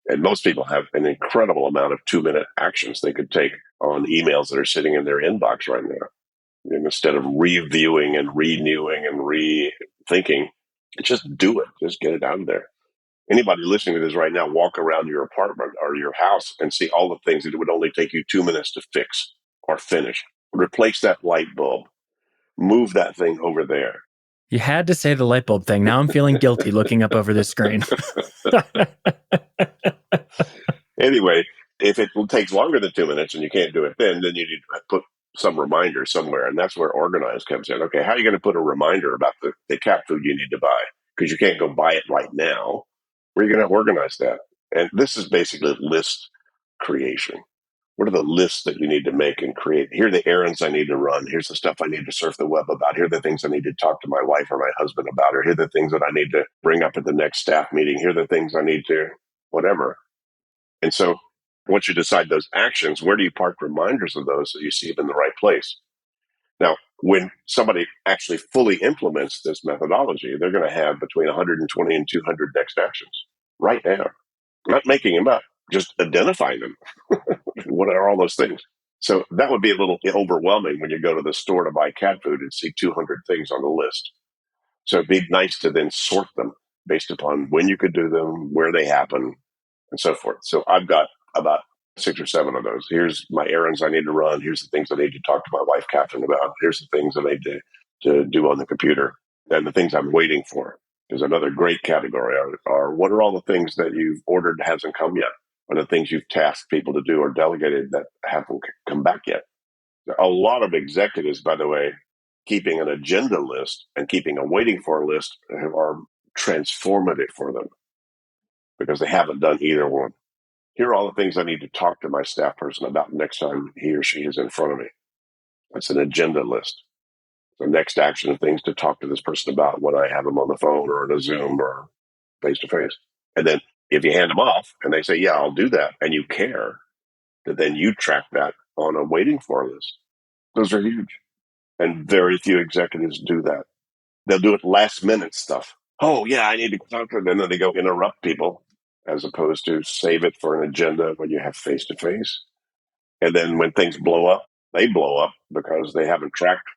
S2: And most people have an incredible amount of 2-minute actions they could take on emails that are sitting in their inbox right now. And instead of reviewing and renewing and rethinking, just do it. Just get it out of there. Anybody listening to this right now, walk around your apartment or your house and see all the things that it would only take you 2 minutes to fix or finish. Replace that light bulb. Move that thing over there.
S1: You had to say the light bulb thing. Now I'm feeling guilty looking up over this screen.
S2: Anyway, if it takes longer than 2 minutes and you can't do it then you need to put some reminder somewhere. And that's where organized comes in. Okay, how are you going to put a reminder about the cat food you need to buy? Because you can't go buy it right now. Where are you going to organize that? And this is basically list creation. What are the lists that you need to make and create? Here are the errands I need to run. Here's the stuff I need to surf the web about. Here are the things I need to talk to my wife or my husband about. Or here are the things that I need to bring up at the next staff meeting. Here are the things I need to whatever. And so once you decide those actions, where do you park reminders of those so you see them in the right place? Now, when somebody actually fully implements this methodology, they're going to have between 120 and 200 next actions right now. Not making them up, just identifying them. What are all those things? So that would be a little overwhelming when you go to the store to buy cat food and see 200 things on the list. So it'd be nice to then sort them based upon when you could do them, where they happen, and so forth. So I've got about 6 or 7 of those. Here's my errands I need to run. Here's the things I need to talk to my wife, Catherine, about. Here's the things I need to do on the computer and the things I'm waiting for. There's another great category are what are all the things that you've ordered hasn't come yet? Or the things you've tasked people to do or delegated that haven't come back yet? A lot of executives, by the way, keeping an agenda list and keeping a waiting for list are transformative for them because they haven't done either one. Here are all the things I need to talk to my staff person about next time he or she is in front of me. That's an agenda list. The next action of things to talk to this person about when I have them on the phone or in a Zoom or face to face. And then if you hand them off and they say, yeah, I'll do that, and you care, then you track that on a waiting for list. Those are huge. And very few executives do that. They'll do it last minute stuff. Oh, yeah, I need to talk to them. And then they go interrupt people as opposed to save it for an agenda when you have face to face. And then when things blow up, they blow up because they haven't tracked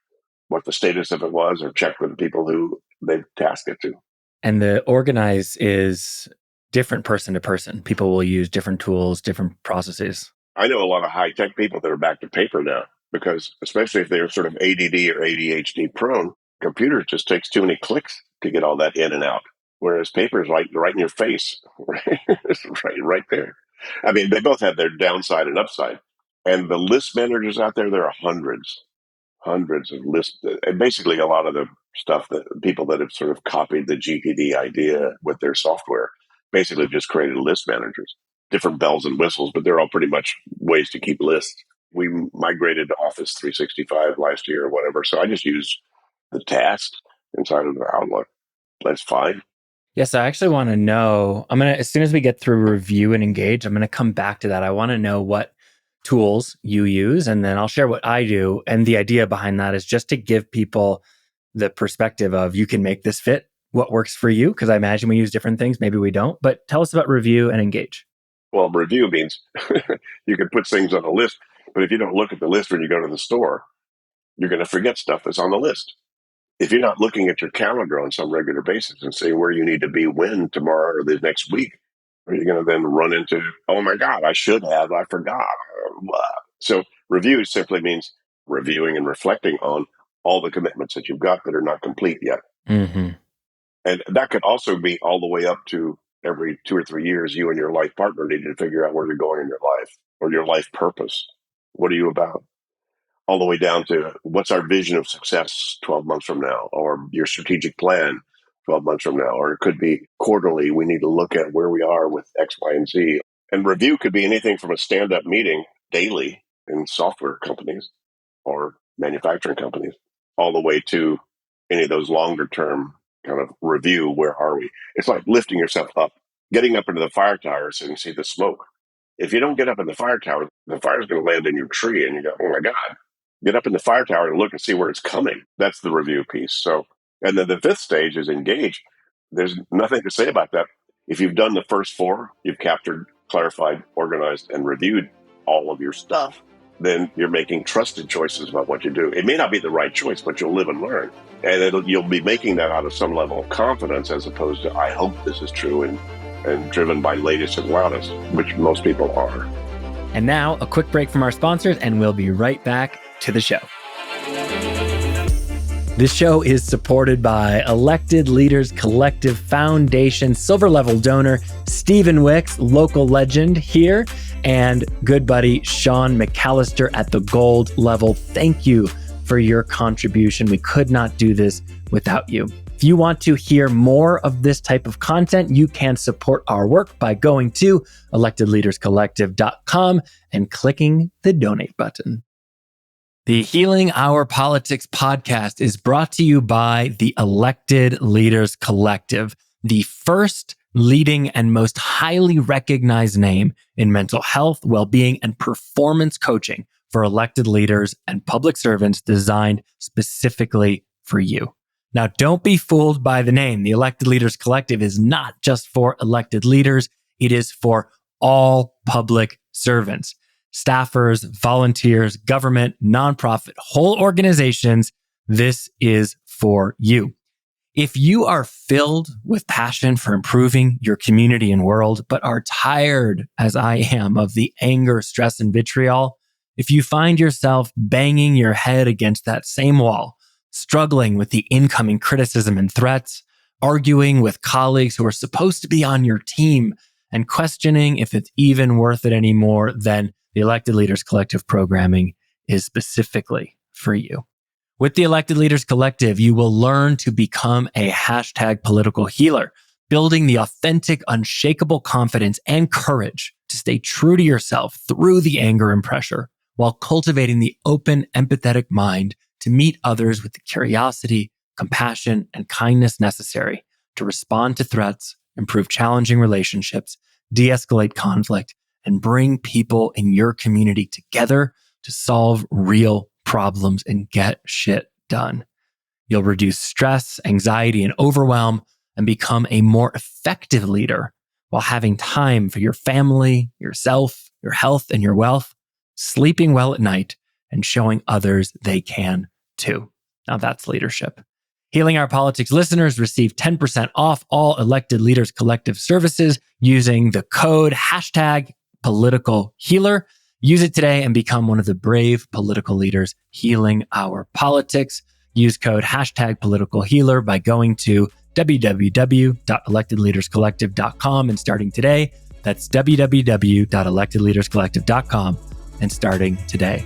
S2: what the status of it was or checked with the people who they've tasked it to.
S1: And the organize is different person to person. People will use different tools, different processes.
S2: I know a lot of high-tech people that are back to paper now because especially if they're sort of ADD or ADHD prone, computer just takes too many clicks to get all that in and out. Whereas paper is right in your face, right there. I mean, they both have their downside and upside. And the list managers out there, there are hundreds of lists. And basically a lot of the stuff that people that have sort of copied the GTD idea with their software basically just created list managers, different bells and whistles, but they're all pretty much ways to keep lists. We migrated to Office 365 last year or whatever. So I just use the tasks inside of the Outlook. That's fine.
S1: Yes, I actually want to know. As soon as we get through review and engage, I'm going to come back to that. I want to know what tools you use, and then I'll share what I do. And the idea behind that is just to give people the perspective of you can make this fit what works for you. Because I imagine we use different things. Maybe we don't. But tell us about review and engage.
S2: Well, review means you can put things on a list, but if you don't look at the list when you go to the store, you're going to forget stuff that's on the list. If you're not looking at your calendar on some regular basis and saying where you need to be when tomorrow or the next week, are you going to then run into, oh my God, I forgot. So review simply means reviewing and reflecting on all the commitments that you've got that are not complete yet.
S1: Mm-hmm.
S2: And that could also be all the way up to every 2 or 3 years, you and your life partner need to figure out where you're going in your life or your life purpose. What are you about? All the way down to what's our vision of success 12 months from now, or your strategic plan 12 months from now, or it could be quarterly. We need to look at where we are with X, Y, and Z. And review could be anything from a stand-up meeting daily in software companies or manufacturing companies, all the way to any of those longer term kind of review. Where are we? It's like lifting yourself up, getting up into the fire tower so you can see the smoke. If you don't get up in the fire tower, the fire's going to land in your tree and you go, oh my God. Get up in the fire tower and look and see where it's coming. That's the review piece. So, and then the fifth stage is engage. There's nothing to say about that. If you've done the first 4, you've captured clarified, organized, and reviewed all of your stuff, then you're making trusted choices about what you do. It may not be the right choice, but you'll live and learn. And you'll be making that out of some level of confidence, as opposed to, I hope this is true, and driven by latest and loudest, which most people are.
S1: And now a quick break from our sponsors, and we'll be right back to the show. This show is supported by Elected Leaders Collective Foundation Silver Level donor Stephen Wicks, local legend here, and good buddy Sean McAllister at the Gold level. Thank you for your contribution. We could not do this without you. If you want to hear more of this type of content, you can support our work by going to electedleaderscollective.com and clicking the donate button. The Healing Our Politics podcast is brought to you by the Elected Leaders Collective, the first, leading, and most highly recognized name in mental health, well-being, and performance coaching for elected leaders and public servants, designed specifically for you. Now, don't be fooled by the name. The Elected Leaders Collective is not just for elected leaders. It is for all public servants. Staffers, volunteers, government, nonprofit, whole organizations, this is for you. If you are filled with passion for improving your community and world, but are tired, as I am, of the anger, stress, and vitriol, if you find yourself banging your head against that same wall, struggling with the incoming criticism and threats, arguing with colleagues who are supposed to be on your team, and questioning if it's even worth it anymore, then the Elected Leaders Collective programming is specifically for you. With the Elected Leaders Collective, you will learn to become a hashtag political healer, building the authentic, unshakable confidence and courage to stay true to yourself through the anger and pressure, while cultivating the open, empathetic mind to meet others with the curiosity, compassion, and kindness necessary to respond to threats, improve challenging relationships, de-escalate conflict, and bring people in your community together to solve real problems and get shit done. You'll reduce stress, anxiety, and overwhelm and become a more effective leader while having time for your family, yourself, your health, and your wealth, sleeping well at night, and showing others they can too. Now that's leadership. Healing Our Politics listeners receive 10% off all Elected Leaders Collective services using the code #PoliticalHealer. Use it today and become one of the brave political leaders healing our politics. Use code #PoliticalHealer by going to www.electedleaderscollective.com and starting today. That's www.electedleaderscollective.com and starting today.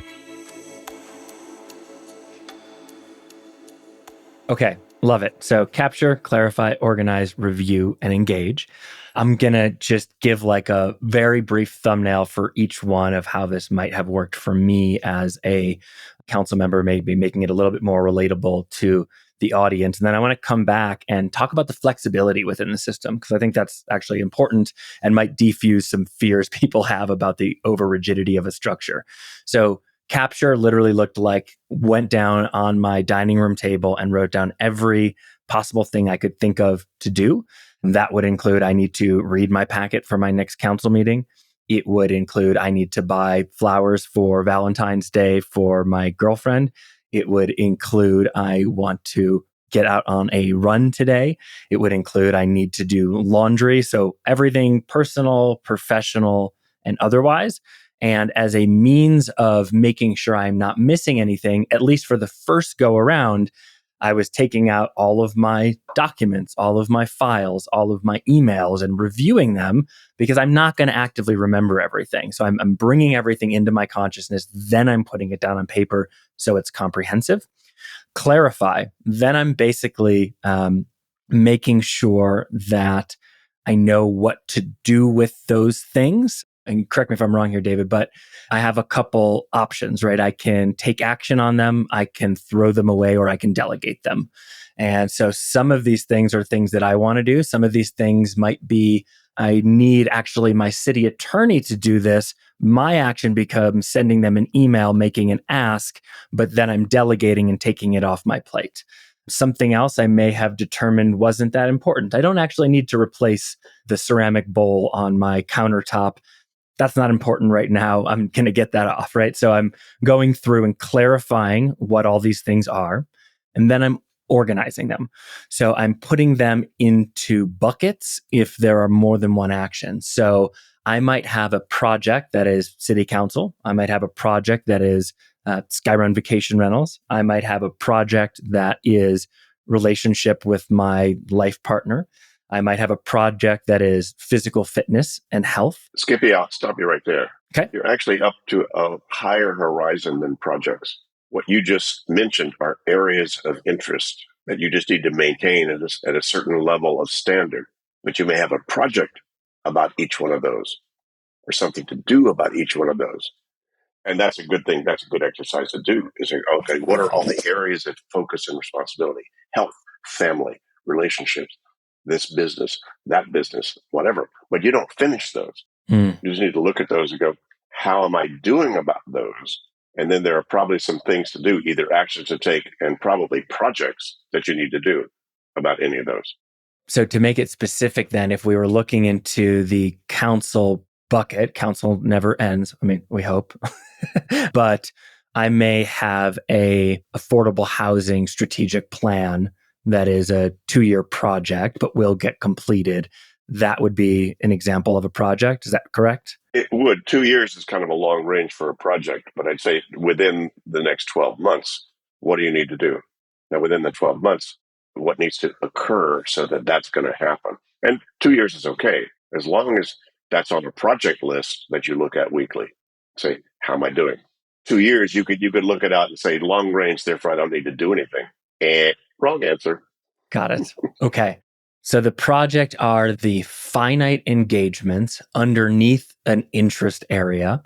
S1: Okay, love it. So capture, clarify, organize, review, and engage. I'm going to just give like a very brief thumbnail for each one of how this might have worked for me as a council member, maybe making it a little bit more relatable to the audience. And then I want to come back and talk about the flexibility within the system, because I think that's actually important and might defuse some fears people have about the over rigidity of a structure. So capture literally looked like went down on my dining room table and wrote down every possible thing I could think of to do. And that would include, I need to read my packet for my next council meeting. It would include, I need to buy flowers for Valentine's Day for my girlfriend. It would include, I want to get out on a run today. It would include, I need to do laundry. So everything personal, professional, and otherwise. And as a means of making sure I'm not missing anything, at least for the first go around, I was taking out all of my documents, all of my files, all of my emails and reviewing them, because I'm not going to actively remember everything. So I'm bringing everything into my consciousness. Then I'm putting it down on paper so it's comprehensive. Clarify. Then I'm basically making sure that I know what to do with those things. And correct me if I'm wrong here, David, but I have a couple options, right? I can take action on them, I can throw them away, or I can delegate them. And so some of these things are things that I want to do. Some of these things might be, I need actually my city attorney to do this. My action becomes sending them an email, making an ask, but then I'm delegating and taking it off my plate. Something else I may have determined wasn't that important. I don't actually need to replace the ceramic bowl on my countertop. That's not important right now. I'm going to get that off, right? So I'm going through and clarifying what all these things are, and then I'm organizing them. So I'm putting them into buckets if there are more than one action. So I might have a project that is city council. I might have a project that is Skyrun vacation rentals. I might have a project that is relationship with my life partner. I might have a project that is physical fitness and health.
S2: Skippy, I'll stop you right there.
S1: Okay.
S2: You're actually up to a higher horizon than projects. What you just mentioned are areas of interest that you just need to maintain at a certain level of standard. But you may have a project about each one of those or something to do about each one of those. And that's a good thing. That's a good exercise to do is say, okay, what are all the areas of focus and responsibility? Health, family, relationships, this business, that business, whatever. But you don't finish those. You just need to look at those and go, how am I doing about those? And then there are probably some things to do, either actions to take and probably projects that you need to do about any of those.
S1: So to make it specific, then, if we were looking into the council bucket, council never ends. I mean, we hope, but I may have a affordable housing strategic plan that is a 2-year project, but will get completed. That would be an example of a project. Is that correct?
S2: It would. 2 years is kind of a long range for a project, but I'd say within the next 12 months, what do you need to do? Now, within the 12 months, what needs to occur so that that's going to happen? And 2 years is okay, as long as that's on a project list that you look at weekly. Say, how am I doing? 2 years, you could look it out and say, long range, therefore I don't need to do anything. Wrong answer.
S1: Got it. Okay. So the project are the finite engagements underneath an interest area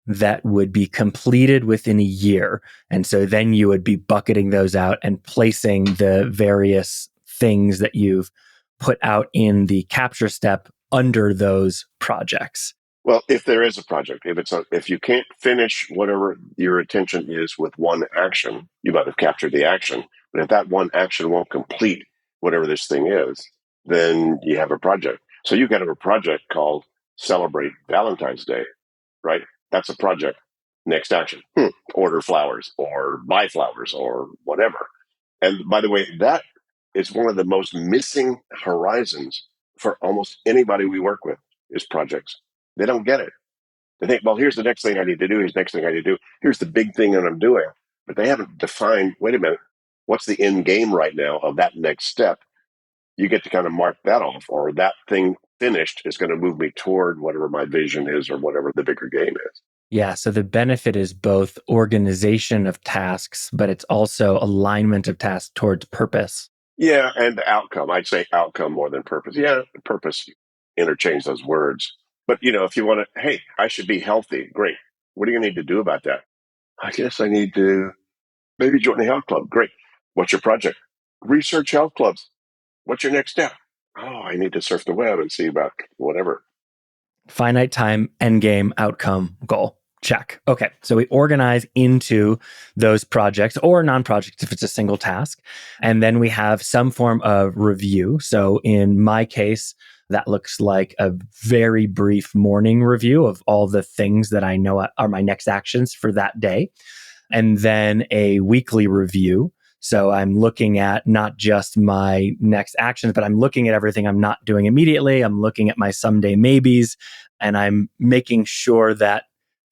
S1: that would be completed within a year. And so then you would be bucketing those out and placing the various things that you've put out in the capture step under those projects.
S2: Well, if there is a project, if you can't finish whatever your attention is with one action, you might have captured the action. But if that one action won't complete whatever this thing is, then you have a project. So you got a project called Celebrate Valentine's Day, right? That's a project. Next action, order flowers or buy flowers or whatever. And by the way, that is one of the most missing horizons for almost anybody we work with is projects. They don't get it. They think, well, here's the next thing I need to do. Here's the next thing I need to do. Here's the big thing that I'm doing. But they haven't defined, wait a minute, what's the end game right now of that next step? You get to kind of mark that off, or that thing finished is going to move me toward whatever my vision is or whatever the bigger game is.
S1: Yeah. So the benefit is both organization of tasks, but it's also alignment of tasks towards purpose.
S2: Yeah. And the outcome. I'd say outcome more than purpose. Yeah. Purpose, interchange those words. But, if you want to, hey, I should be healthy. Great. What do you need to do about that? I guess I need to maybe join a health club. Great. What's your project? Research health clubs. What's your next step? Oh, I need to surf the web and see about whatever.
S1: Finite time, end game, outcome, goal. Check. Okay. So we organize into those projects or non-projects if it's a single task. And then we have some form of review. So in my case, that looks like a very brief morning review of all the things that I know are my next actions for that day. And then a weekly review. So I'm looking at not just my next actions, but I'm looking at everything I'm not doing immediately. I'm looking at my someday maybes, and I'm making sure that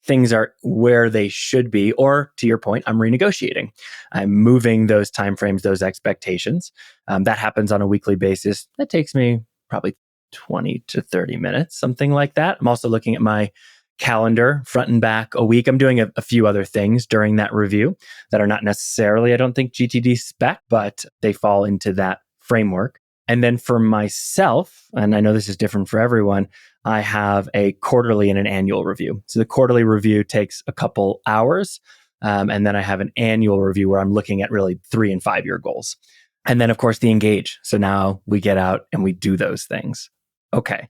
S1: things are where they should be. Or to your point, I'm renegotiating. I'm moving those timeframes, those expectations. That happens on a weekly basis. That takes me probably 20 to 30 minutes, something like that. I'm also looking at my calendar front and back a week. I'm doing a few other things during that review that are not necessarily, I don't think, GTD spec, but they fall into that framework. And then for myself, and I know this is different for everyone, I have a quarterly and an annual review. So the quarterly review takes a couple hours. And then I have an annual review where I'm looking at really 3 and 5 year goals. And then, of course, the engage. So now we get out and we do those things. Okay.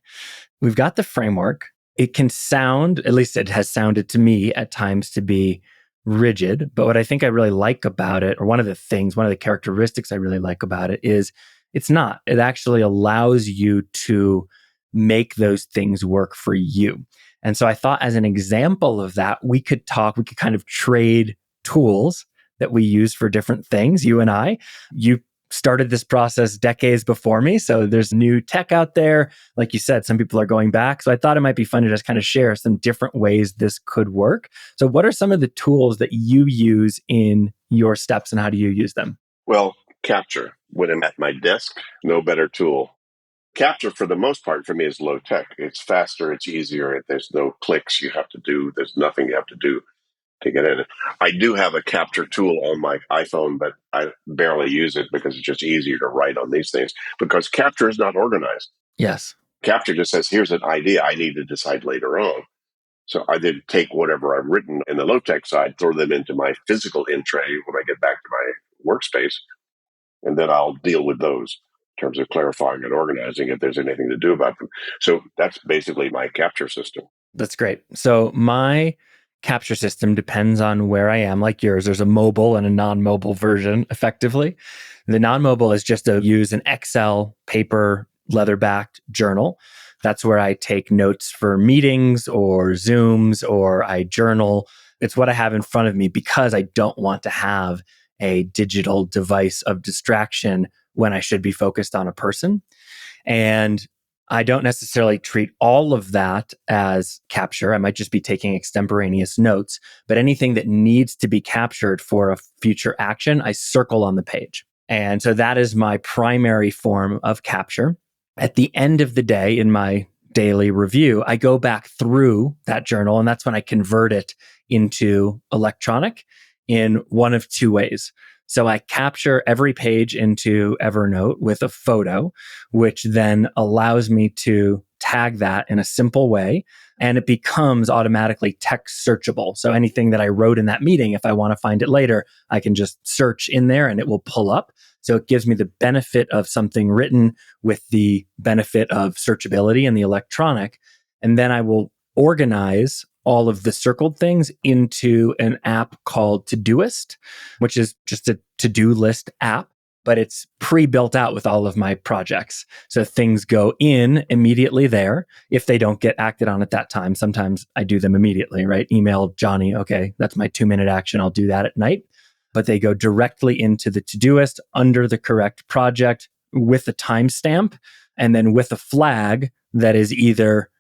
S1: We've got the framework. It can sound, at least it has sounded to me at times, to be rigid. But what I think I really like about it, or one of the characteristics I really like about it is it's not. It actually allows you to make those things work for you. And so I thought as an example of that, we could kind of trade tools that we use for different things, you and I. You started this process decades before me. So there's new tech out there. Like you said, some people are going back. So I thought it might be fun to just kind of share some different ways this could work. So what are some of the tools that you use in your steps and how do you use them?
S2: Well, capture. When I'm at my desk, no better tool. Capture, for the most part, for me, is low tech. It's faster, it's easier. There's no clicks you have to do. There's nothing you have to do to get in it. I do have a capture tool on my iPhone, but I barely use it because it's just easier to write on these things because capture is not organized.
S1: Yes.
S2: Capture just says, here's an idea I need to decide later on. So I did take whatever I've written in the low tech side, throw them into my physical in tray when I get back to my workspace, and then I'll deal with those in terms of clarifying and organizing if there's anything to do about them. So that's basically my capture system.
S1: That's great. So my capture system depends on where I am, like yours. There's a mobile and a non-mobile version, effectively. The non-mobile is just to use an Excel paper leather-backed journal. That's where I take notes for meetings or Zooms, or I journal. It's what I have in front of me because I don't want to have a digital device of distraction when I should be focused on a person. And I don't necessarily treat all of that as capture. I might just be taking extemporaneous notes, but anything that needs to be captured for a future action, I circle on the page. And so that is my primary form of capture. At the end of the day, in my daily review, I go back through that journal, and that's when I convert it into electronic in one of two ways. So I capture every page into Evernote with a photo, which then allows me to tag that in a simple way. And it becomes automatically text searchable. So anything that I wrote in that meeting, if I want to find it later, I can just search in there and it will pull up. So it gives me the benefit of something written with the benefit of searchability and the electronic. And then I will organize all of the circled things into an app called Todoist, which is just a to-do list app, but it's pre-built out with all of my projects. So things go in immediately there if they don't get acted on at that time. Sometimes I do them immediately, right? Email Johnny, okay, that's my 2-minute action. I'll do that at night. But they go directly into the Todoist under the correct project with a timestamp and then with a flag that is either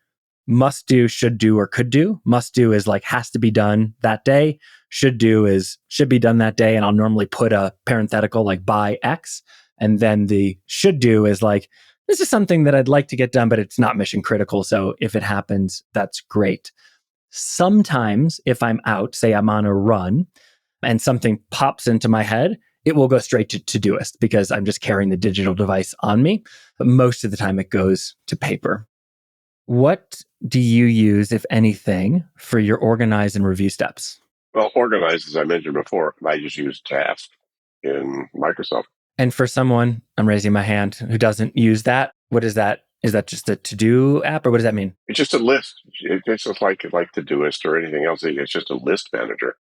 S1: must do, should do, or could do. Must do is like has to be done that day. Should do is should be done that day. And I'll normally put a parenthetical like by X. And then the should do is like, this is something that I'd like to get done, but it's not mission critical. So if it happens, that's great. Sometimes if I'm out, say I'm on a run and something pops into my head, it will go straight to Todoist because I'm just carrying the digital device on me. But most of the time it goes to paper. What do you use, if anything, for your organize and review steps?
S2: Well, organized, as I mentioned before, I just use Task in Microsoft.
S1: And for someone, I'm raising my hand, who doesn't use that, what is that? Is that just a to-do app or what does that mean?
S2: It's just a list. It's just like Todoist or anything else. It's just a list manager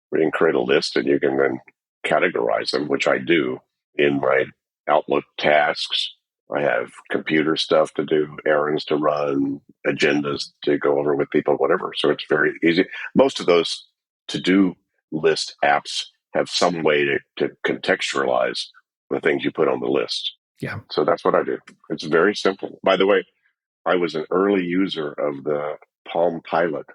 S2: where you can create a list and you can then categorize them, which I do in my Outlook tasks. I have computer stuff to do, errands to run, agendas to go over with people, whatever. So it's very easy. Most of those to-do list apps have some way to contextualize the things you put on the list.
S1: Yeah.
S2: So that's what I do. It's very simple. By the way, I was an early user of the Palm Pilot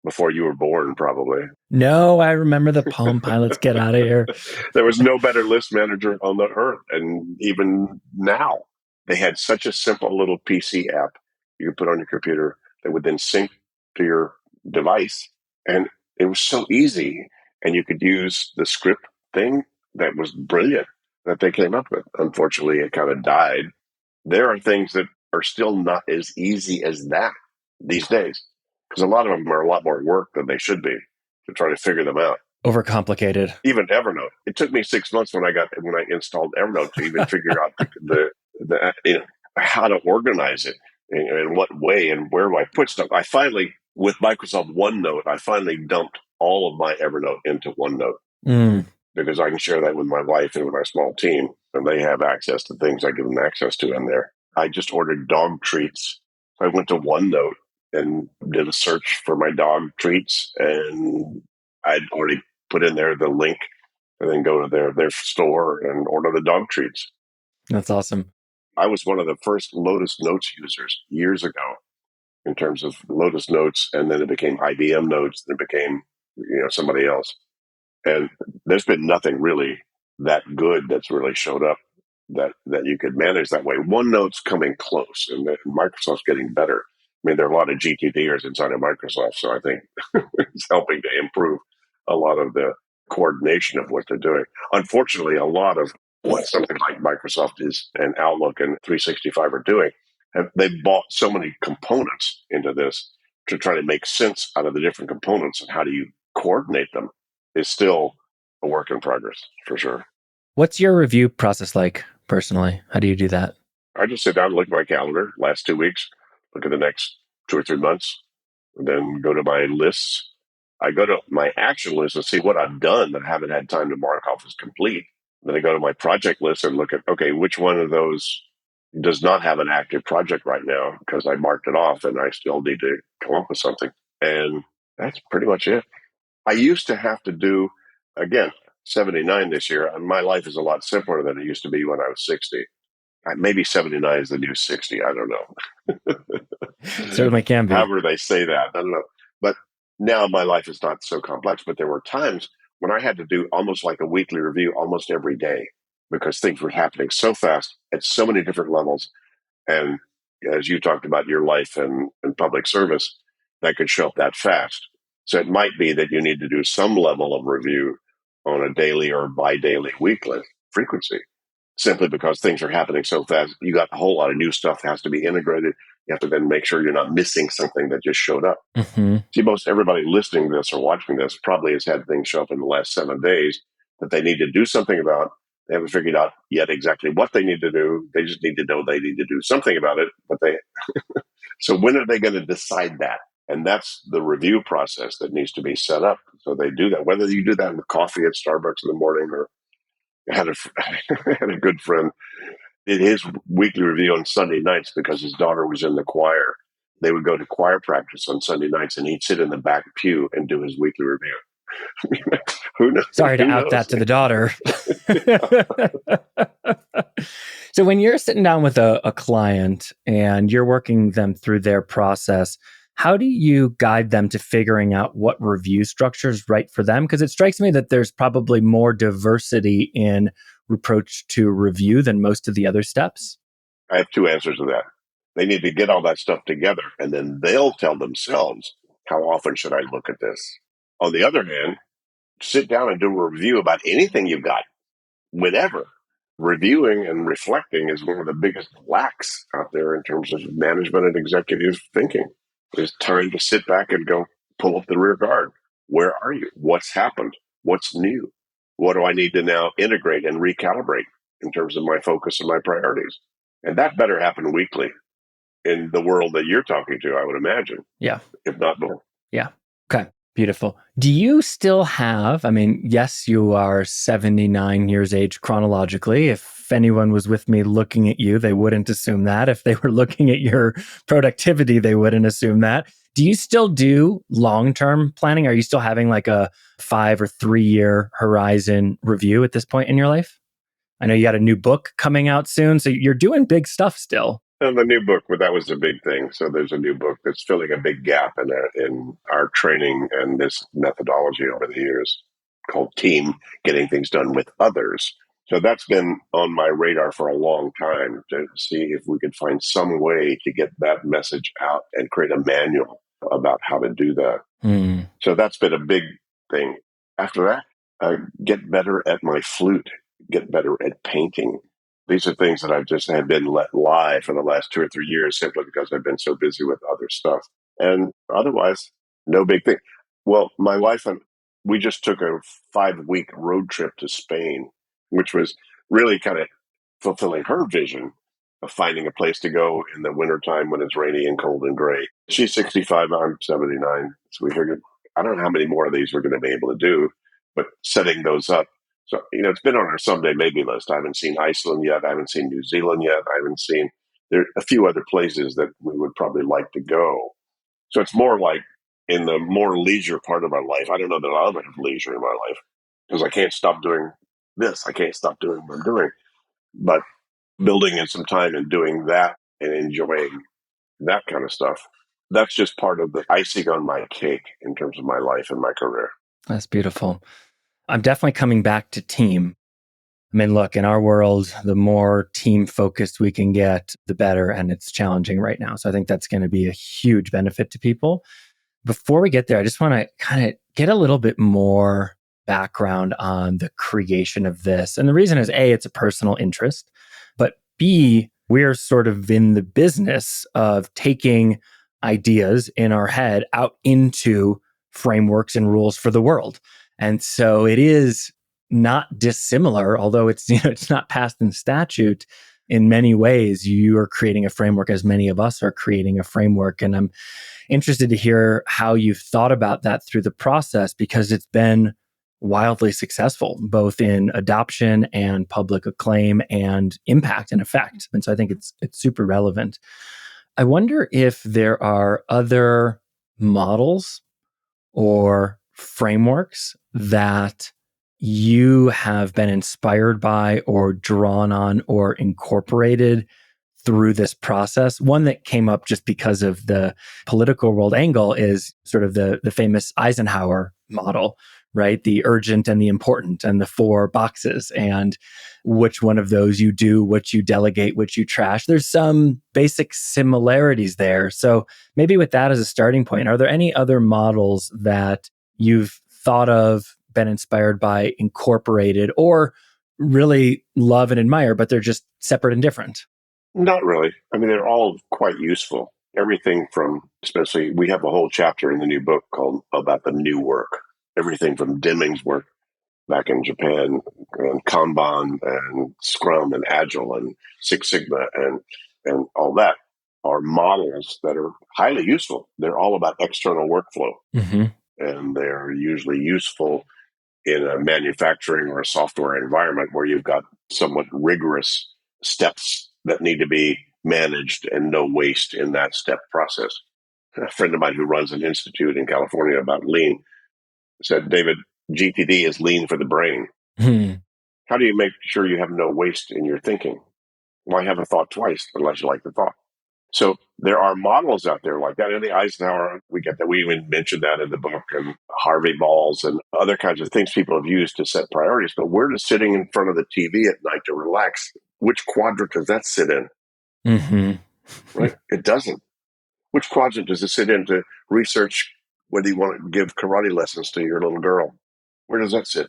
S2: before you were born, probably.
S1: No, I remember the Palm Pilots. Get out of here.
S2: There was no better list manager on the earth. And even now, they had such a simple little PC app you could put on your computer that would then sync to your device. And it was so easy. And you could use the script thing that was brilliant that they came up with. Unfortunately, it kind of died. There are things that are still not as easy as that these days because a lot of them are a lot more work than they should be to try to figure them out.
S1: Overcomplicated.
S2: Even Evernote. It took me 6 months when I installed Evernote to even figure out the how to organize it and in what way and where do I put stuff. I finally, with Microsoft OneNote, I finally dumped all of my Evernote into OneNote
S1: Mm,
S2: because I can share that with my wife and with our small team, and they have access to things I give them access to in there. I just ordered dog treats. I went to OneNote and did a search for my dog treats, and I'd already put in there the link and then go to their store and order the dog treats.
S1: that's awesome.
S2: I was one of the first Lotus Notes users years ago in terms of Lotus Notes, and then it became IBM Notes, and it became somebody else. And there's been nothing really that good that's really showed up that you could manage that way. OneNote's coming close, and Microsoft's getting better. I mean, there are a lot of GTDers inside of Microsoft, so I think it's helping to improve a lot of the coordination of what they're doing. Unfortunately, a lot of what something like Microsoft is and Outlook and 365 are doing, they've bought so many components into this to try to make sense out of the different components and how do you coordinate them is still a work in progress for sure.
S1: What's your review process like personally? How do you do that?
S2: I just sit down and look at my calendar, last 2 weeks, look at the next 2 or 3 months, and then go to my lists. I go to my action list and see what I've done that I haven't had time to mark off as complete. Then I go to my project list and look at, okay, which one of those does not have an active project right now because I marked it off and I still need to come up with something. And that's pretty much it. I used to have to do, again, 79 this year. My life is a lot simpler than it used to be when I was 60. Maybe 79 is the new 60. I don't know.
S1: Certainly can be.
S2: However they say that, I don't know. But now my life is not so complex. But there were times when I had to do almost like a weekly review almost every day because things were happening so fast at so many different levels. And as you talked about your life and public service, that could show up that fast. So it might be that you need to do some level of review on a daily or bi-daily, weekly frequency, simply because things are happening so fast. You got a whole lot of new stuff that has to be integrated. You have to then make sure you're not missing something that just showed up.
S1: Mm-hmm.
S2: See, most everybody listening to this or watching this probably has had things show up in the last 7 days that they need to do something about. They haven't figured out yet exactly what they need to do. They just need to know they need to do something about it. So when are they going to decide that? And that's the review process that needs to be set up. So they do that. Whether you do that with coffee at Starbucks in the morning, or I had had a good friend did his weekly review on Sunday nights because his daughter was in the choir. They would go to choir practice on Sunday nights, and he'd sit in the back pew and do his weekly review. Who knows?
S1: Sorry to
S2: Who
S1: out
S2: knows?
S1: that to the daughter. So when you're sitting down with a client and you're working them through their process, how do you guide them to figuring out what review structure is right for them? Because it strikes me that there's probably more diversity in approach to review than most of the other steps.
S2: I have two answers to that. They need to get all that stuff together, and then they'll tell themselves, how often should I look at this? On the other hand, sit down and do a review about anything you've got, whatever. Reviewing and reflecting is one of the biggest lacks out there in terms of management and executive thinking. It's time to sit back and go pull up the rear guard. Where are you? What's happened? What's new? What do I need to now integrate and recalibrate in terms of my focus and my priorities? And that better happen weekly in the world that you're talking to, I would imagine.
S1: Yeah.
S2: If not more.
S1: Yeah. Okay. Beautiful. Do you still have, I mean, yes, you are 79 years age chronologically. If anyone was with me looking at you, they wouldn't assume that. If they were looking at your productivity, they wouldn't assume that. Do you still do long-term planning? Are you still having like a 5 or 3 year horizon review at this point in your life? I know you got a new book coming out soon, so you're doing big stuff still.
S2: And the new book, but that was a big thing. So there's a new book that's filling a big gap in our training and this methodology over the years called TEAM, getting things done with others. So that's been on my radar for a long time to see if we could find some way to get that message out and create a manual about how to do that. So that's been a big thing. After that, I get better at my flute, get better at painting. These are things that I've just have been let lie for the last 2 or 3 years simply because I've been so busy with other stuff. And otherwise, no big thing. Well, my wife and we just took a 5-week road trip to Spain, which was really kind of fulfilling her vision of finding a place to go in the wintertime when it's rainy and cold and gray. She's 65, I'm 79. So we figured I don't know how many more of these we're going to be able to do, but setting those up. So, it's been on our someday maybe list. I haven't seen Iceland yet. I haven't seen New Zealand yet. I haven't seen, there are a few other places that we would probably like to go. So it's more like in the more leisure part of our life. I don't know that I'll ever have leisure in my life because I can't stop doing this. I can't stop doing what I'm doing. But building in some time and doing that and enjoying that kind of stuff, that's just part of the icing on my cake in terms of my life and my career.
S1: That's beautiful. I'm definitely coming back to team. I mean, look, in our world, the more team focused we can get, the better. And it's challenging right now. So I think that's going to be a huge benefit to people. Before we get there, I just want to kind of get a little bit more background on the creation of this. And the reason is A, it's a personal interest, but B, we're sort of in the business of taking ideas in our head out into frameworks and rules for the world. And so it is not dissimilar, although it's, it's not passed in statute. In many ways, you are creating a framework, as many of us are creating a framework. And I'm interested to hear how you've thought about that through the process, because it's been wildly successful, both in adoption and public acclaim and impact and effect. And so I think it's super relevant. I wonder if there are other models or frameworks that you have been inspired by or drawn on or incorporated through this process. One that came up just because of the political world angle is sort of the famous Eisenhower model, right? The urgent and the important and the 4 boxes, and which one of those you do, which you delegate, which you trash. There's some basic similarities there. So maybe with that as a starting point, are there any other models that you've thought of, been inspired by, incorporated, or really love and admire, but they're just separate and different?
S2: Not really. I mean, they're all quite useful. Everything from, especially, we have a whole chapter in the new book called about the new work. Everything from Deming's work back in Japan, and Kanban and Scrum and Agile and Six Sigma and all that are models that are highly useful. They're all about external workflow, and they're usually useful in a manufacturing or a software environment where you've got somewhat rigorous steps that need to be managed and no waste in that step process. A friend of mine who runs an institute in California about lean said, David, GTD is lean for the brain. How do you make sure you have no waste in your thinking? Why have a thought twice unless you like the thought? So there are models out there like that. In the Eisenhower, we get that. We even mentioned that in the book, and Harvey balls and other kinds of things people have used to set priorities. But we're just sitting in front of the TV at night to relax. Which quadrant does that sit in? Right? It doesn't. Which quadrant does it sit in to research whether you want to give karate lessons to your little girl? Where does that sit?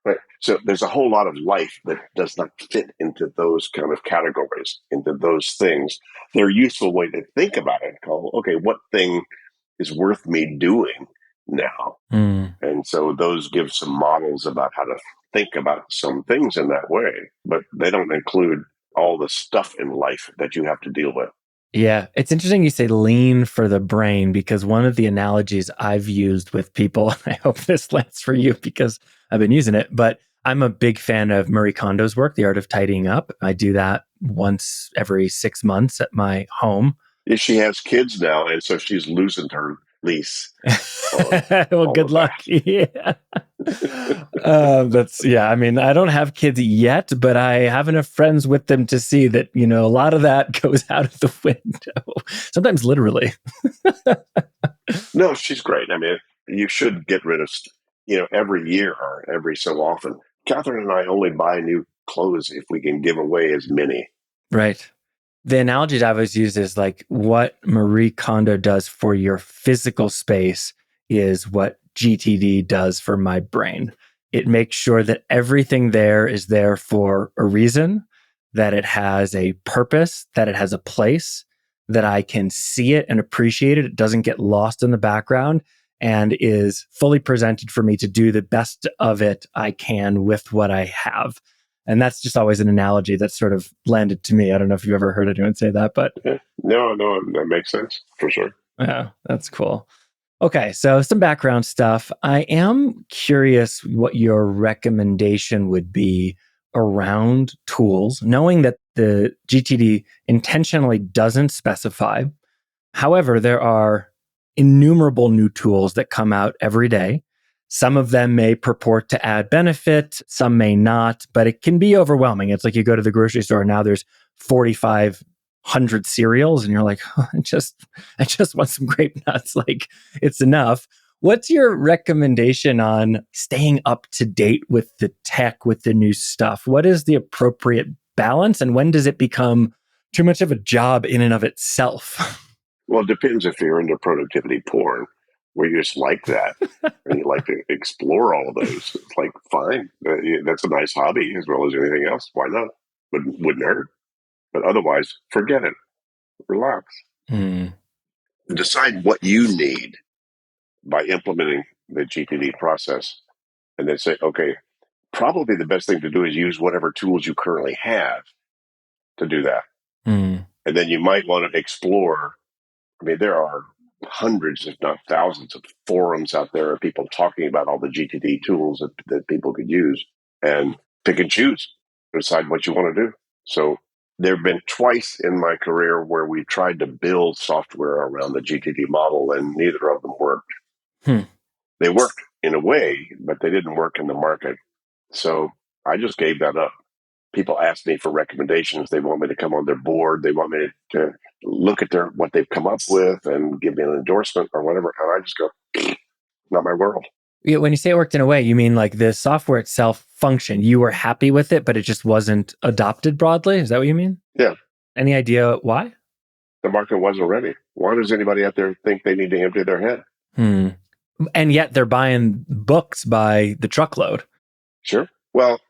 S2: Right. So there's a whole lot of life that does not fit into those kind of categories, into those things. They're a useful way to think about it. Called, okay, what thing is worth me doing now? And so those give some models about how to think about some things in that way, but they don't include all the stuff in life that you have to deal with.
S1: Yeah, it's interesting you say lean for the brain, because one of the analogies I've used with people, I hope this lands for you because I've been using it, but I'm a big fan of Marie Kondo's work, The Art of Tidying Up. I do that once every 6 months at my home.
S2: She has kids now, and so she's losing her lease.
S1: Well, good luck. Yeah. I mean, I don't have kids yet, but I have enough friends with them to see that, a lot of that goes out of the window, sometimes literally.
S2: No, she's great. I mean, you should get rid of, every year or every so often. Catherine and I only buy new clothes if we can give away as many.
S1: Right. The analogy that I've always used is like what Marie Kondo does for your physical space is what GTD does for my brain. It makes sure that everything there is there for a reason, that it has a purpose, that it has a place, that I can see it and appreciate it. It doesn't get lost in the background and is fully presented for me to do the best of it I can with what I have. And that's just always an analogy that sort of landed to me. I don't know if you've ever heard anyone say that, but
S2: Yeah. No, that makes sense for sure.
S1: yeah, that's cool. Okay, so some background stuff. I am curious what your recommendation would be around tools, knowing that the GTD intentionally doesn't specify. However, there are innumerable new tools that come out every day. Some of them may purport to add benefit, some may not, but it can be overwhelming. It's like you go to the grocery store and now there's 4,500 cereals and you're like, oh, I just want some grape nuts. Like it's enough. What's your recommendation on staying up to date with the tech, with the new stuff? What is the appropriate balance and when does it become too much of a job in and of itself?
S2: Well, it depends if you're into productivity porn, where you just like that and you like to explore all of those. It's like, fine, that's a nice hobby as well as anything else. Why not? But wouldn't hurt. But otherwise, forget it. Relax.
S1: Mm.
S2: Decide what you need by implementing the GTD process, and then say, okay, probably the best thing to do is use whatever tools you currently have to do that.
S1: Mm.
S2: And then you might want to explore. I mean, there are hundreds, if not thousands, of forums out there of people talking about all the GTD tools that people could use, and pick and choose, decide what you want to do. So there have been twice in my career where we tried to build software around the GTD model, and neither of them worked.
S1: Hmm.
S2: They worked in a way, but they didn't work in the market. So I just gave that up. People ask me for recommendations. They want me to come on their board. They want me to look at what they've come up with and give me an endorsement or whatever. And I just go, not my world.
S1: Yeah, when you say it worked in a way, you mean like the software itself functioned. You were happy with it, but it just wasn't adopted broadly. Is that what you mean?
S2: Yeah,
S1: Any idea why?
S2: the market wasn't ready. Why does anybody out there think they need to empty their head?
S1: Hmm. And yet they're buying books by the truckload.
S2: Sure. Well,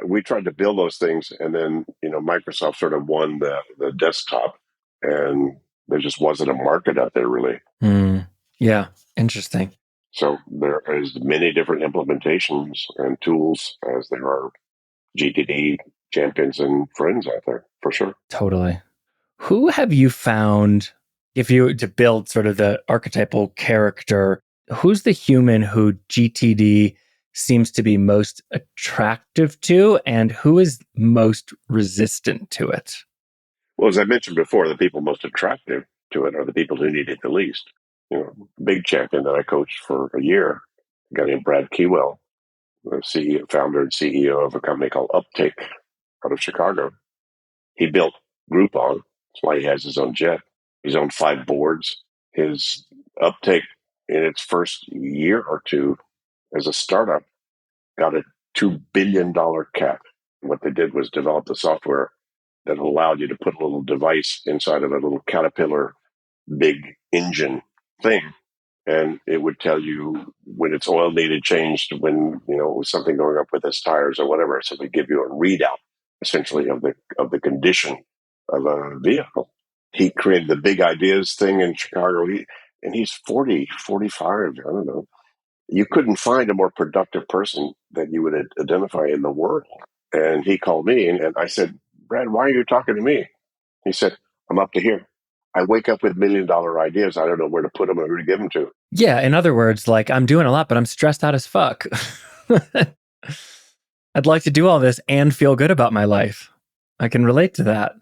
S2: we tried to build those things, and then Microsoft sort of won the desktop, and there just wasn't a market out there really.
S1: Hmm. Yeah, interesting.
S2: So there is many different implementations and tools as there are GTD champions and friends out there, for sure.
S1: Totally. Who have you found, if you were to build sort of the archetypal character, who's the human who GTD seems to be most attractive to, and who is most resistant to it?
S2: Well, as I mentioned before, the people most attractive to it are the people who need it the least. Big champion that I coached for a year, a guy named Brad Keywell, the CEO, founder and CEO of a company called Uptake out of Chicago. He built Groupon. That's why he has his own jet. He's owned 5 boards. His Uptake in its first year or two as a startup got a $2 billion cap. What they did was develop the software that allowed you to put a little device inside of a little Caterpillar big engine thing. And it would tell you when its oil needed changed, when, was something going up with its tires or whatever. So they give you a readout essentially of the condition of a vehicle. He created the big ideas thing in Chicago. He's 40, 45, I don't know. You couldn't find a more productive person that you would identify in the world. And he called me and I said, Brad, why are you talking to me? He said, I'm up to here. I wake up with $1 million ideas. I don't know where to put them or who to give them to.
S1: Yeah, in other words, like I'm doing a lot, but I'm stressed out as fuck. I'd like to do all this and feel good about my life. I can relate to that.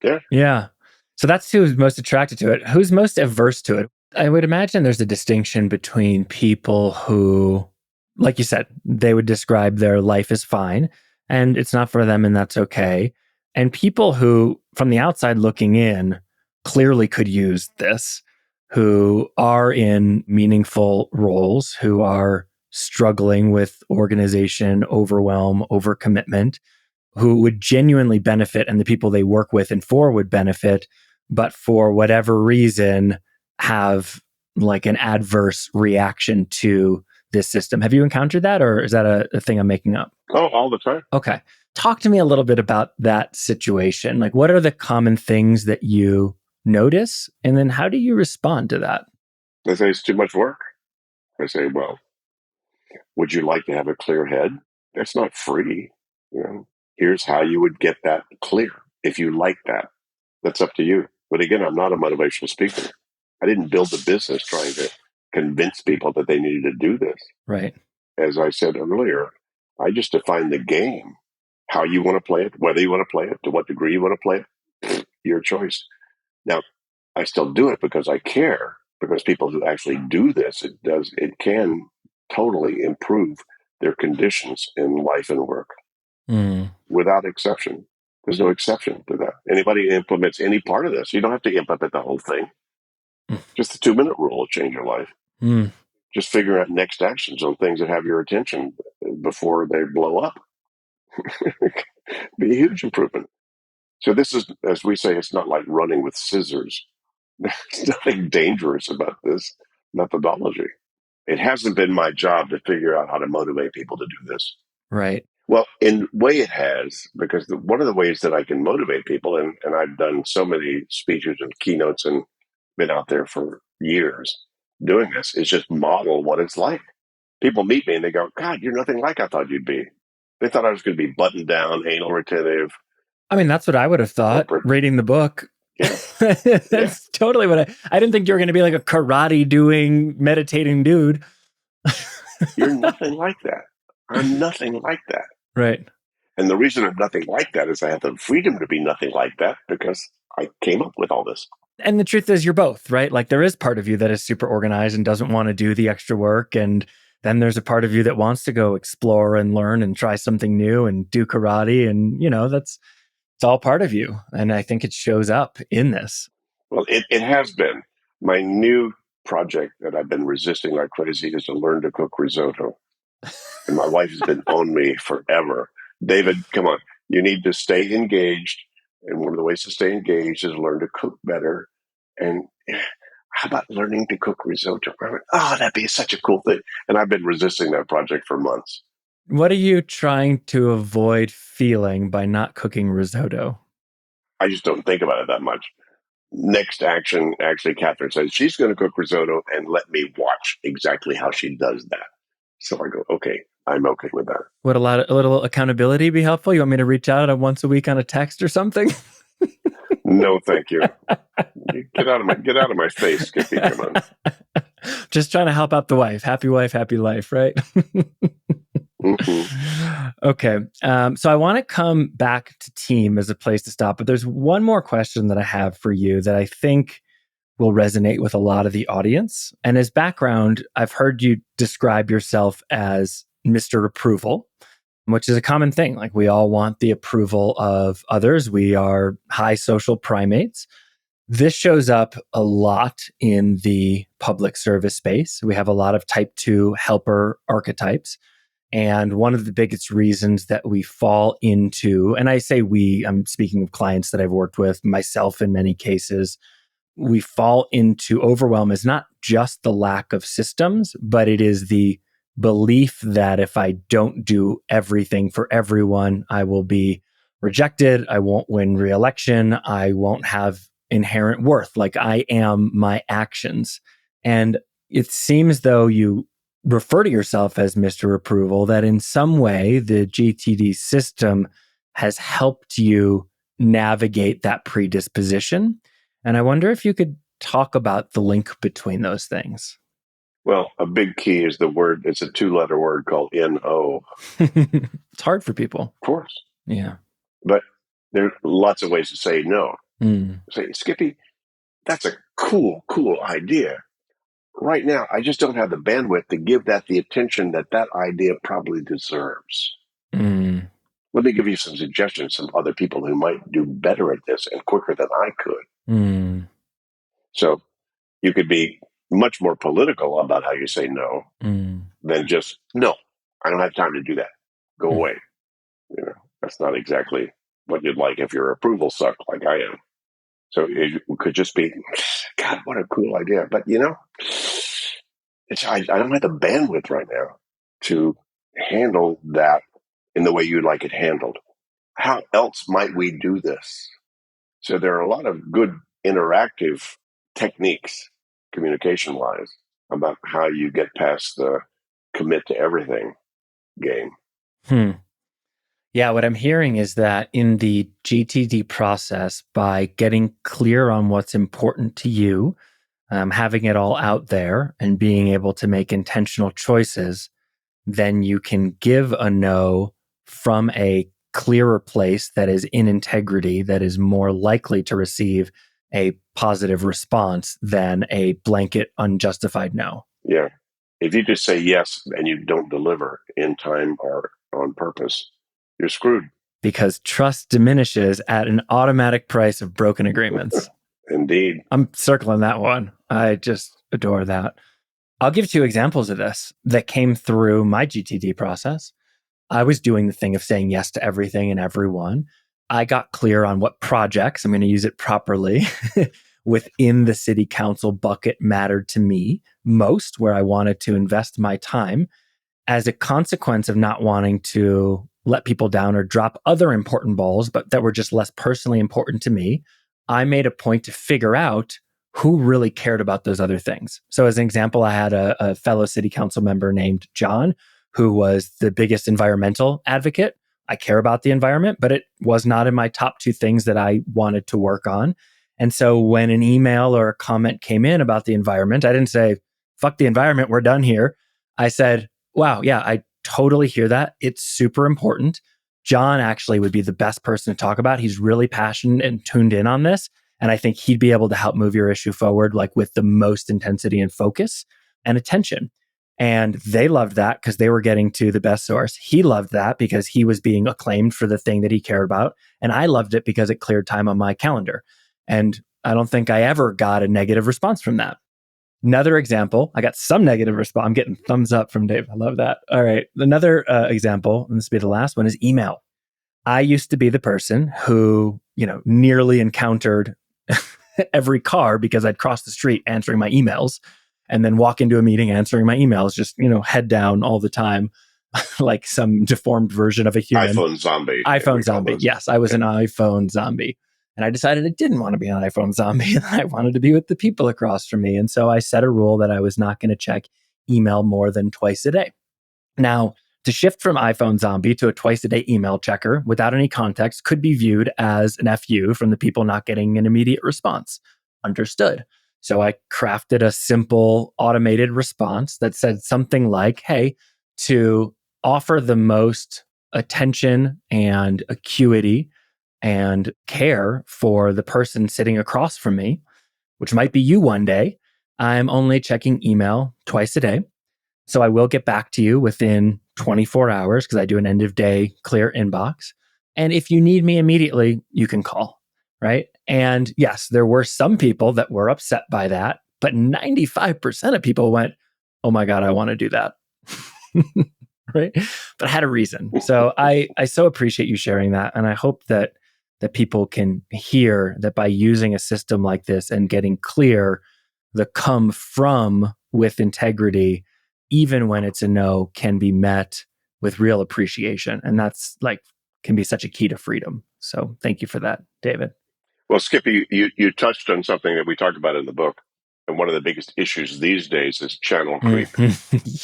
S2: Yeah.
S1: Yeah. So that's who's most attracted to it. Who's most averse to it? I would imagine there's a distinction between people who, like you said, they would describe their life as fine and it's not for them and that's okay. And people who, from the outside looking in, clearly could use this, who are in meaningful roles, who are struggling with organization, overwhelm, overcommitment, who would genuinely benefit and the people they work with and for would benefit, but for whatever reason have like an adverse reaction to this system. Have you encountered that or is that a thing I'm making up?
S2: Oh, all the time.
S1: Okay. Talk to me a little bit about that situation. Like what are the common things that you notice? And then how do you respond to that?
S2: They say it's too much work. I say, well, would you like to have a clear head? That's not free. Here's how you would get that clear. If you like that, that's up to you. But again, I'm not a motivational speaker. I didn't build the business trying to convince people that they needed to do this.
S1: Right.
S2: As I said earlier, I just define the game, how you want to play it, whether you want to play it, to what degree you want to play it, your choice. Now, I still do it because I care, because people who actually do this, it can totally improve their conditions in life and work without exception. There's no exception to that. Anybody who implements any part of this, you don't have to implement the whole thing. Just the 2-minute rule will change your life. Just figuring out next actions on things that have your attention before they blow up. Be a huge improvement. So this is, as we say, it's not like running with scissors. There's nothing dangerous about this methodology. It hasn't been my job to figure out how to motivate people to do this.
S1: Right.
S2: Well, in a way it has, because one of the ways that I can motivate people, and I've done so many speeches and keynotes and been out there for years doing this, is just model what it's like. People meet me and they go, God, you're nothing like I thought you'd be. They thought I was going to be buttoned down, anal retentive.
S1: I mean, that's what I would have thought reading the book.
S2: Yeah.
S1: That's totally what I didn't think you were going to be like a karate doing, meditating dude.
S2: You're nothing like that. I'm nothing like that.
S1: Right.
S2: And the reason I'm nothing like that is I have the freedom to be nothing like that because I came up with all this.
S1: And the truth is you're both, right? Like there is part of you that is super organized and doesn't want to do the extra work. And then there's a part of you that wants to go explore and learn and try something new and do karate. And, it's all part of you. And I think it shows up in this.
S2: Well, it has been. My new project that I've been resisting like crazy is to learn to cook risotto. And my wife has been on me forever. David, come on. You need to stay engaged. And one of the ways to stay engaged is learn to cook better. And how about learning to cook risotto? I went, that'd be such a cool thing. And I've been resisting that project for months.
S1: What are you trying to avoid feeling by not cooking risotto?
S2: I just don't think about it that much. Next action, actually, Catherine says she's going to cook risotto and let me watch exactly how she does that. So I go, okay, I'm okay with that.
S1: Would a little accountability be helpful? You want me to reach out once a week on a text or something?
S2: No, thank you. Get out of my face, Skippy. Come on.
S1: Just trying to help out the wife. Happy wife, happy life, right? Okay. So I want to come back to team as a place to stop, but there's one more question that I have for you that I think will resonate with a lot of the audience. And as background, I've heard you describe yourself as Mr. Approval, which is a common thing. Like we all want the approval of others. We are high social primates. This shows up a lot in the public service space. We have a lot of type 2 helper archetypes. And one of the biggest reasons that we fall into, and I say we, I'm speaking of clients that I've worked with, myself in many cases, we fall into overwhelm is not just the lack of systems, but it is the belief that if I don't do everything for everyone, I will be rejected. I won't win re-election. I won't have inherent worth. Like I am my actions. And it seems though you refer to yourself as Mr. Approval, that in some way the GTD system has helped you navigate that predisposition. And I wonder if you could talk about the link between those things.
S2: Well, a big key is the word. It's a 2-letter word called N-O.
S1: It's hard for people.
S2: Of course.
S1: Yeah.
S2: But there are lots of ways to say no. Say, Skippy, that's a cool idea. Right now, I just don't have the bandwidth to give that the attention that idea probably deserves. Let me give you some suggestions, some other people who might do better at this and quicker than I could. So you could be much more political about how you say no than just, no, I don't have time to do that. Go away. That's not exactly what you'd like if your approval sucked like I am. So it could just be, God, what a cool idea. But, I don't have the bandwidth right now to handle that in the way you'd like it handled. How else might we do this? So there are a lot of good interactive techniques, communication-wise, about how you get past the commit to everything game.
S1: Yeah, what I'm hearing is that in the GTD process, by getting clear on what's important to you, having it all out there and being able to make intentional choices, then you can give a no from a clearer place that is in integrity, that is more likely to receive a positive response than a blanket unjustified no.
S2: Yeah. If you just say yes and you don't deliver in time or on purpose, you're screwed.
S1: Because trust diminishes at an automatic price of broken agreements.
S2: Indeed.
S1: I'm circling that one. I just adore that. I'll give 2 examples of this that came through my GTD process. I was doing the thing of saying yes to everything and everyone. I got clear on what projects, I'm going to use it properly, within the city council bucket mattered to me most, where I wanted to invest my time. As a consequence of not wanting to let people down or drop other important balls, but that were just less personally important to me, I made a point to figure out who really cared about those other things. So, as an example, I had a fellow city council member named John, who was the biggest environmental advocate. I care about the environment, but it was not in my top 2 things that I wanted to work on. And so, when an email or a comment came in about the environment, I didn't say, fuck the environment, we're done here. I said, wow, yeah, I totally hear that. It's super important. John actually would be the best person to talk about. He's really passionate and tuned in on this. And I think he'd be able to help move your issue forward, like with the most intensity and focus and attention. And they loved that because they were getting to the best source. He loved that because he was being acclaimed for the thing that he cared about. And I loved it because it cleared time on my calendar. And I don't think I ever got a negative response from that. Another example, I got some negative response. I'm getting thumbs up from Dave. I love that. All right. Another example, and this will be the last one, is email. I used to be the person who, nearly encountered every car because I'd cross the street answering my emails and then walk into a meeting answering my emails, just, head down all the time, like some deformed version of a human.
S2: iPhone zombie.
S1: iPhone zombie. Yes, I was an iPhone zombie. And I decided I didn't want to be an iPhone zombie and I wanted to be with the people across from me. And so I set a rule that I was not going to check email more than twice a day. Now, to shift from iPhone zombie to a twice a day email checker without any context could be viewed as an FU from the people not getting an immediate response. Understood. So I crafted a simple automated response that said something like, hey, to offer the most attention and acuity and care for the person sitting across from me, which might be you one day, I'm only checking email twice a day. So I will get back to you within 24 hours because I do an end of day clear inbox. And if you need me immediately, you can call, right? And yes, there were some people that were upset by that, but 95% of people went, oh my God, I want to do that. Right? But I had a reason. So I so appreciate you sharing that. And I hope that people can hear that by using a system like this and getting clear, the come from with integrity, even when it's a no, can be met with real appreciation. And that's can be such a key to freedom. So thank you for that, David.
S2: Well, Skippy, you touched on something that we talked about in the book. And one of the biggest issues these days is channel creep.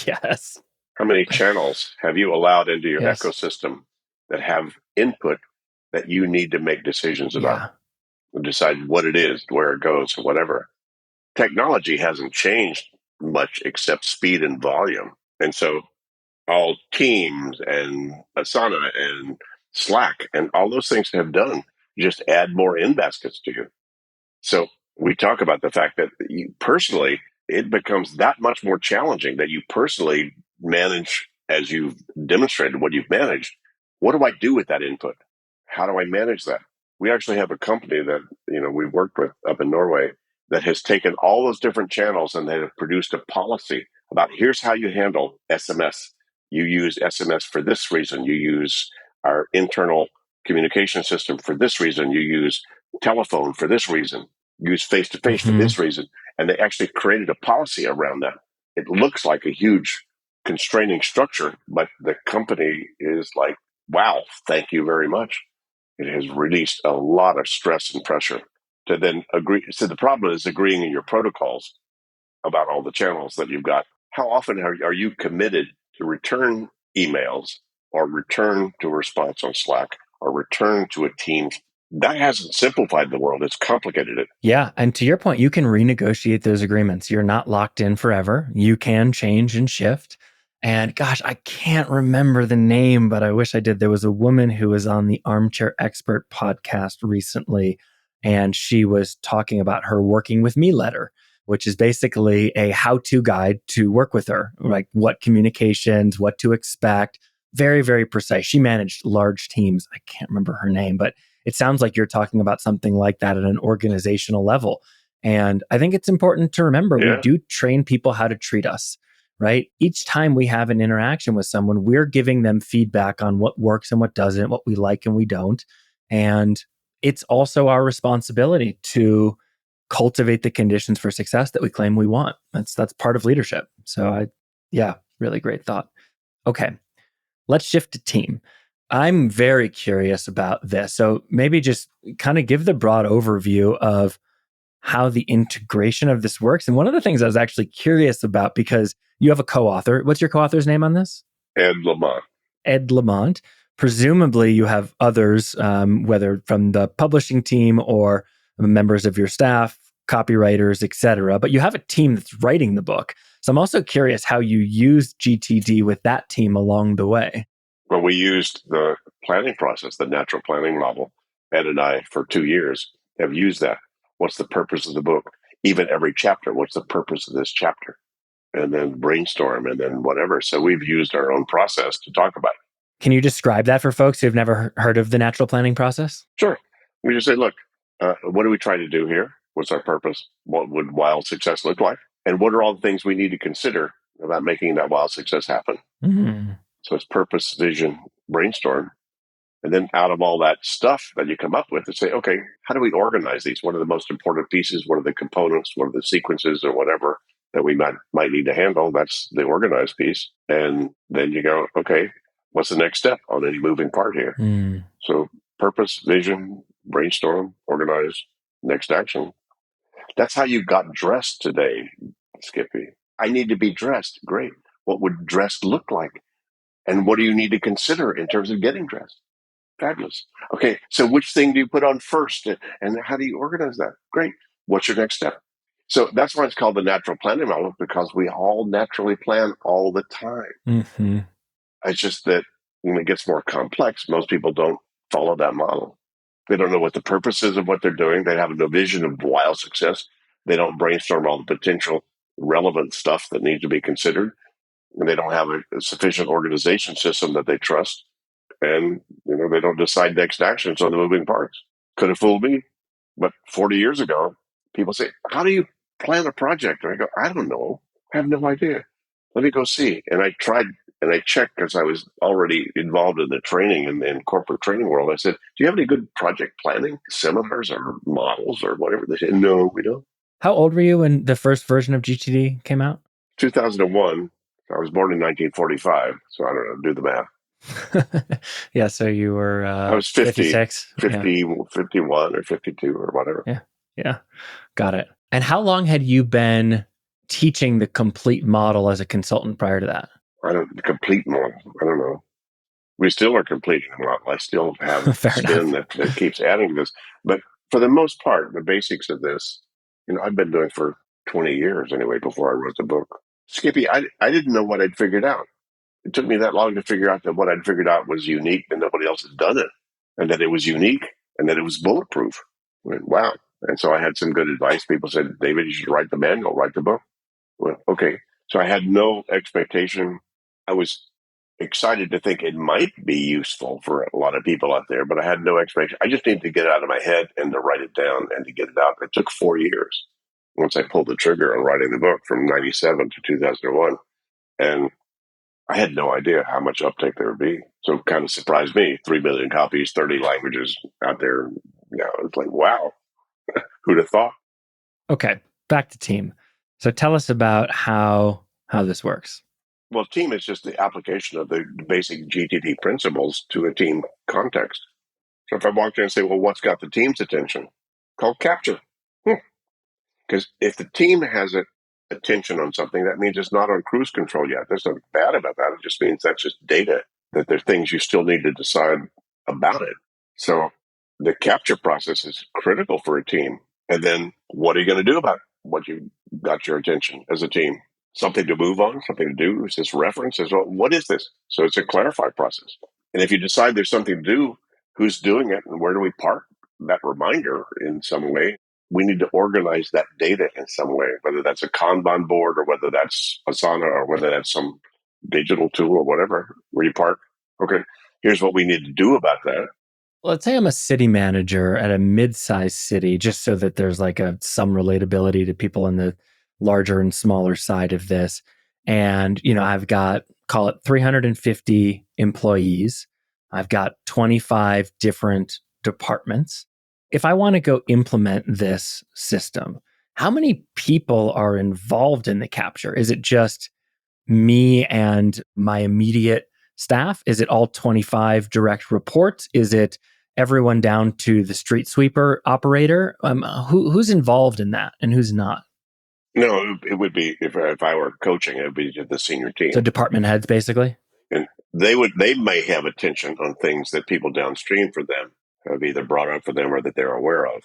S1: Yes.
S2: How many channels have you allowed into your
S1: Yes.
S2: ecosystem that have input that you need to make decisions about and decide what it is, where it goes, whatever? Technology hasn't changed much except speed and volume. And so all Teams and Asana and Slack and all those things have done just add more in baskets to you. So we talk about the fact that you personally, it becomes that much more challenging that you personally manage as you've demonstrated what you've managed. What do I do with that input? How do I manage that? We actually have a company that we worked with up in Norway that has taken all those different channels and they have produced a policy about here's how you handle SMS. You use SMS for this reason. You use our internal communication system for this reason. You use telephone for this reason, use face to face for this reason. And they actually created a policy around that. It looks like a huge constraining structure, but the company is like, wow, thank you very much. It has released a lot of stress and pressure to then agree. So the problem is agreeing in your protocols about all the channels that you've got. How often are you committed to return emails or return to a response on Slack or return to a Teams That hasn't simplified the world. It's complicated it.
S1: Yeah. And to your point, you can renegotiate those agreements. You're not locked in forever. You can change and shift. And gosh, I can't remember the name, but I wish I did. There was a woman who was on the Armchair Expert podcast recently, and she was talking about her working with me letter, which is basically a how-to guide to work with her, like what communications, what to expect. Very, very precise. She managed large teams. I can't remember her name, but it sounds like you're talking about something like that at an organizational level. And I think it's important to remember we do train people how to treat us, right? Each time we have an interaction with someone, we're giving them feedback on what works and what doesn't, what we like and we don't. And it's also our responsibility to cultivate the conditions for success that we claim we want. That's part of leadership. So yeah, really great thought. Okay, let's shift to team. I'm very curious about this. So maybe just kind of give the broad overview of how the integration of this works. And one of the things I was actually curious about, because you have a co-author. What's your co-author's name on this?
S2: Ed Lamont.
S1: Ed Lamont. Presumably you have others, whether from the publishing team or members of your staff, copywriters, etc. But you have a team that's writing the book. So I'm also curious how you use GTD with that team along the way.
S2: Well, we used the planning process, the natural planning model. Ed and I, for 2 years, have used that. What's the purpose of the book? Even every chapter, what's the purpose of this chapter? And then brainstorm and then whatever. So we've used our own process to talk about it.
S1: Can you describe that for folks who've never heard of the natural planning process?
S2: Sure. We just say, look, what are we trying to do here? What's our purpose? What would wild success look like? And what are all the things we need to consider about making that wild success happen?
S1: Mm-hmm.
S2: So it's purpose, vision, brainstorm. And then out of all that stuff that you come up with, to say, okay, how do we organize these? What are the most important pieces? What are the components? What are the sequences or whatever that we might need to handle? That's the organized piece. And then you go, okay, what's the next step on any moving part here?
S1: Mm.
S2: So purpose, vision, brainstorm, organize, next action. That's how you got dressed today, Skippy. I need to be dressed. Great. What would dressed look like? And what do you need to consider in terms of getting dressed? Fabulous. Okay, so which thing do you put on first? And how do you organize that? Great. What's your next step? So that's why it's called the natural planning model, because we all naturally plan all the time.
S1: Mm-hmm.
S2: It's just that when it gets more complex, most people don't follow that model. They don't know what the purpose is of what they're doing. They have no vision of wild success. They don't brainstorm all the potential relevant stuff that needs to be considered. And they don't have a sufficient organization system that they trust. And they don't decide next actions on the moving parts. Could have fooled me, but 40 years ago, people say, "How do you plan a project?" And I go, "I don't know. I have no idea. Let me go see." And I tried and I checked, because I was already involved in the training and corporate training world. I said, "Do you have any good project planning seminars or models or whatever?" They said, "No, we don't."
S1: How old were you when the first version of GTD came out?
S2: 2001. I was born in 1945, so I don't know. Do the math.
S1: Yeah, so you were
S2: I was
S1: 56.
S2: 51 or 52 or whatever.
S1: Yeah. Got it. And how long had you been teaching the complete model as a consultant prior to that?
S2: Complete model. I don't know. We still are completing the model. I still have
S1: Fair
S2: spin
S1: enough.
S2: that keeps adding to this. But for the most part, the basics of this, I've been doing for 20 years anyway before I wrote the book. Skippy, I didn't know what I'd figured out. It took me that long to figure out that what I'd figured out was unique and nobody else had done it, and that it was unique and that it was bulletproof. I went, wow. And so I had some good advice. People said, "David, you should write the manual, write the book." Well, okay. So I had no expectation. I was excited to think it might be useful for a lot of people out there, but I had no expectation. I just needed to get it out of my head and to write it down and to get it out. It took 4 years once I pulled the trigger on writing the book, from 97 to 2001. And I had no idea how much uptake there would be. So it kind of surprised me. 3 million copies, 30 languages out there. It's like, wow, who'd have thought?
S1: Okay, back to team. So tell us about how this works.
S2: Well, team is just the application of the basic GTD principles to a team context. So if I walk in and say, well, what's got the team's attention? Called capture. Because if the team has attention on something, that means it's not on cruise control yet. There's nothing bad about that. It just means that's just data, that there's things you still need to decide about it. So the capture process is critical for a team. And then what are you going to do about it? What you got your attention as a team? Something to move on, something to do? Is this reference? What is this? So it's a clarify process. And if you decide there's something to do, who's doing it and where do we park that reminder in some way? We need to organize that data in some way, whether that's a Kanban board or whether that's Asana or whether that's some digital tool or whatever, where you park. Okay, here's what we need to do about that.
S1: Let's say I'm a city manager at a mid-sized city, just so that there's like some relatability to people in the larger and smaller side of this. And, I've got, call it 350 employees. I've got 25 different departments. If I want to go implement this system, how many people are involved in the capture? Is it just me and my immediate staff? Is it all 25 direct reports? Is it everyone down to the street sweeper operator? Who's involved in that and who's not?
S2: No, it would be if I were coaching, it would be the senior team.
S1: So department heads, basically.
S2: And they may have attention on things that people downstream for them have either brought up for them or that they're aware of.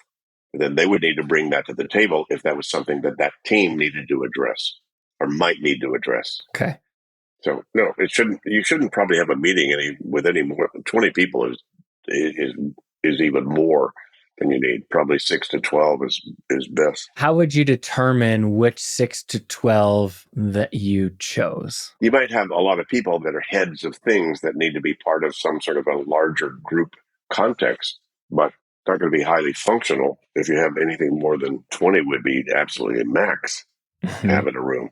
S2: And then they would need to bring that to the table if that was something that team needed to address or might need to address.
S1: Okay.
S2: So no, it shouldn't. You shouldn't probably have a meeting with any more. 20 people is even more than you need. Probably 6 to 12 is best.
S1: How would you determine which 6 to 12 that you chose?
S2: You might have a lot of people that are heads of things that need to be part of some sort of a larger group context, but it's not going to be highly functional. If you have anything more than 20 would be absolutely a max to have in a room.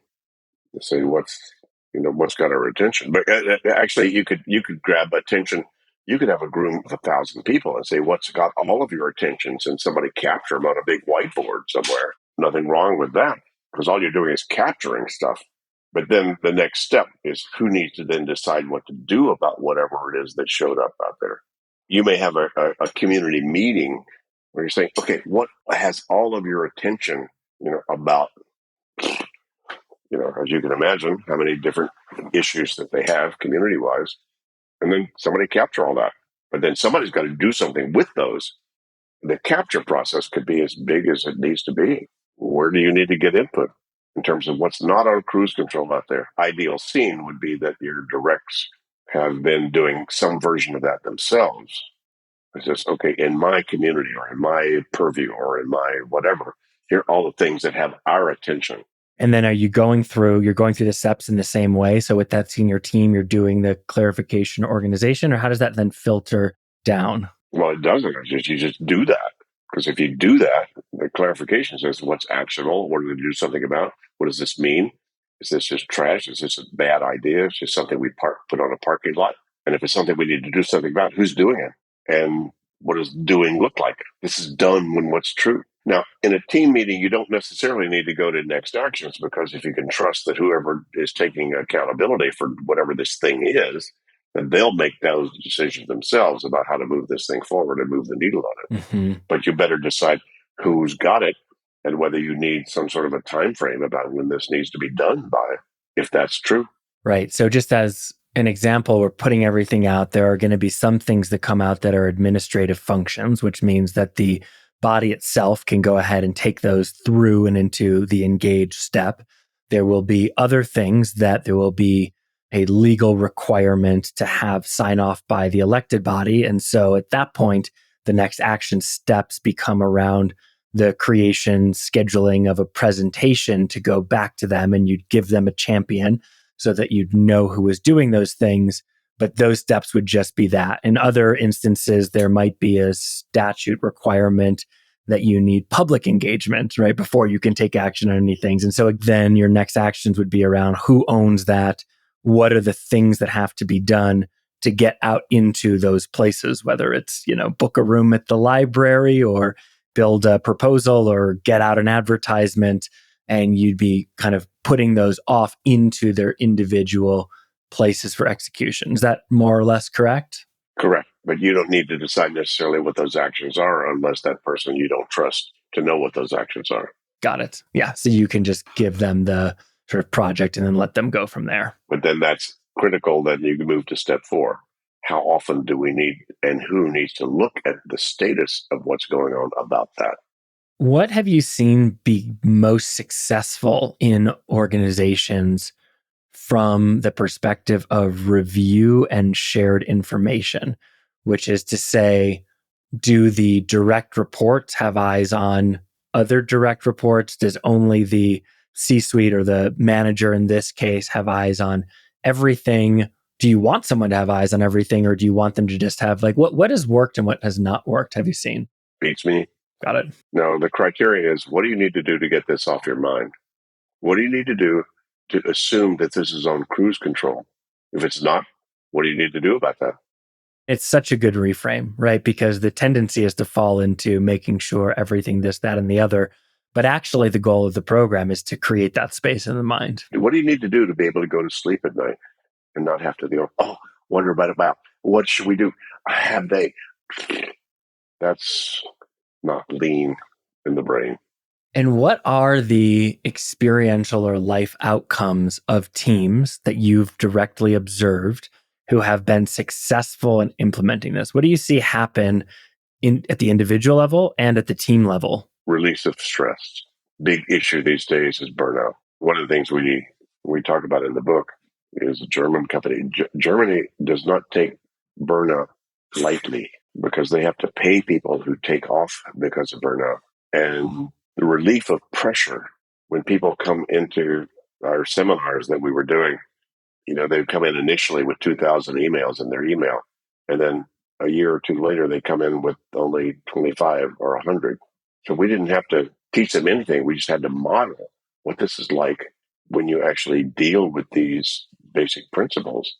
S2: To say what's got our attention. But actually, you could grab attention. You could have a group of 1,000 people and say, what's got all of your attentions, and somebody capture them on a big whiteboard somewhere. Nothing wrong with that, because all you're doing is capturing stuff. But then the next step is who needs to then decide what to do about whatever it is that showed up out there. You may have a community meeting where you're saying, okay, what has all of your attention, about, as you can imagine, how many different issues that they have community-wise, and then somebody capture all that. But then somebody's got to do something with those. The capture process could be as big as it needs to be. Where do you need to get input in terms of what's not on cruise control out there? Ideal scene would be that your directs have been doing some version of that themselves. It's just, okay, in my community or in my purview or in my whatever, here are all the things that have our attention.
S1: And then you're going through the steps in the same way? So with that senior team, you're doing the clarification organization, or how does that then filter down?
S2: Well, it doesn't. You just do that. Because if you do that, the clarification says what's actionable, what are we going to do something about? What does this mean? Is this just trash? Is this a bad idea? Is this something we put on a parking lot? And if it's something we need to do something about, who's doing it? And what does doing look like? This is done when what's true. Now, in a team meeting, you don't necessarily need to go to next actions, because if you can trust that whoever is taking accountability for whatever this thing is, then they'll make those decisions themselves about how to move this thing forward and move the needle on it.
S1: Mm-hmm.
S2: But you better decide who's got it and whether you need some sort of a time frame about when this needs to be done by, if that's true.
S1: Right. So just as an example, we're putting everything out. There are going to be some things that come out that are administrative functions, which means that the body itself can go ahead and take those through and into the engage step. There will be other things that there will be a legal requirement to have sign off by the elected body. And so at that point, the next action steps become around the creation, scheduling of a presentation to go back to them, and you'd give them a champion so that you'd know who was doing those things. But those steps would just be that. In other instances, there might be a statute requirement that you need public engagement, right, before you can take action on any things. And so then your next actions would be around who owns that, what are the things that have to be done to get out into those places, whether it's, book a room at the library or build a proposal or get out an advertisement. And you'd be kind of putting those off into their individual places for execution. Is that more or less correct?
S2: Correct. But you don't need to decide necessarily what those actions are unless that person you don't trust to know what those actions are.
S1: Got it. Yeah. So you can just give them the sort of project and then let them go from there.
S2: But then that's critical that you can move to step 4. how often do we need and who needs to look at the status of what's going on about that?
S1: What have you seen be most successful in organizations from the perspective of review and shared information, which is to say, do the direct reports have eyes on other direct reports? Does only the C-suite or the manager in this case have eyes on everything? Do you want someone to have eyes on everything, or do you want them to just have like what has worked and what has not worked? Have you seen?
S2: Beats me.
S1: Got it.
S2: No, the criteria is, what do you need to do to get this off your mind? What do you need to do to assume that this is on cruise control? If it's not, what do you need to do about that?
S1: It's such a good reframe, right? Because the tendency is to fall into making sure everything, this, that, and the other. But actually, the goal of the program is to create that space in the mind.
S2: What do you need to do to be able to go to sleep at night and not have to go, oh, wonder about what should we do? Have they? That's not lean in the brain.
S1: And what are the experiential or life outcomes of teams that you've directly observed who have been successful in implementing this? What do you see happen at the individual level and at the team level?
S2: Release of stress. Big issue these days is burnout. One of the things we talk about in the book is a German company. Germany does not take burnout lightly because they have to pay people who take off because of burnout. And the relief of pressure when people come into our seminars that we were doing, they'd come in initially with 2,000 emails in their email. And then a year or two later, they come in with only 25 or 100. So we didn't have to teach them anything. We just had to model what this is like when you actually deal with these basic principles.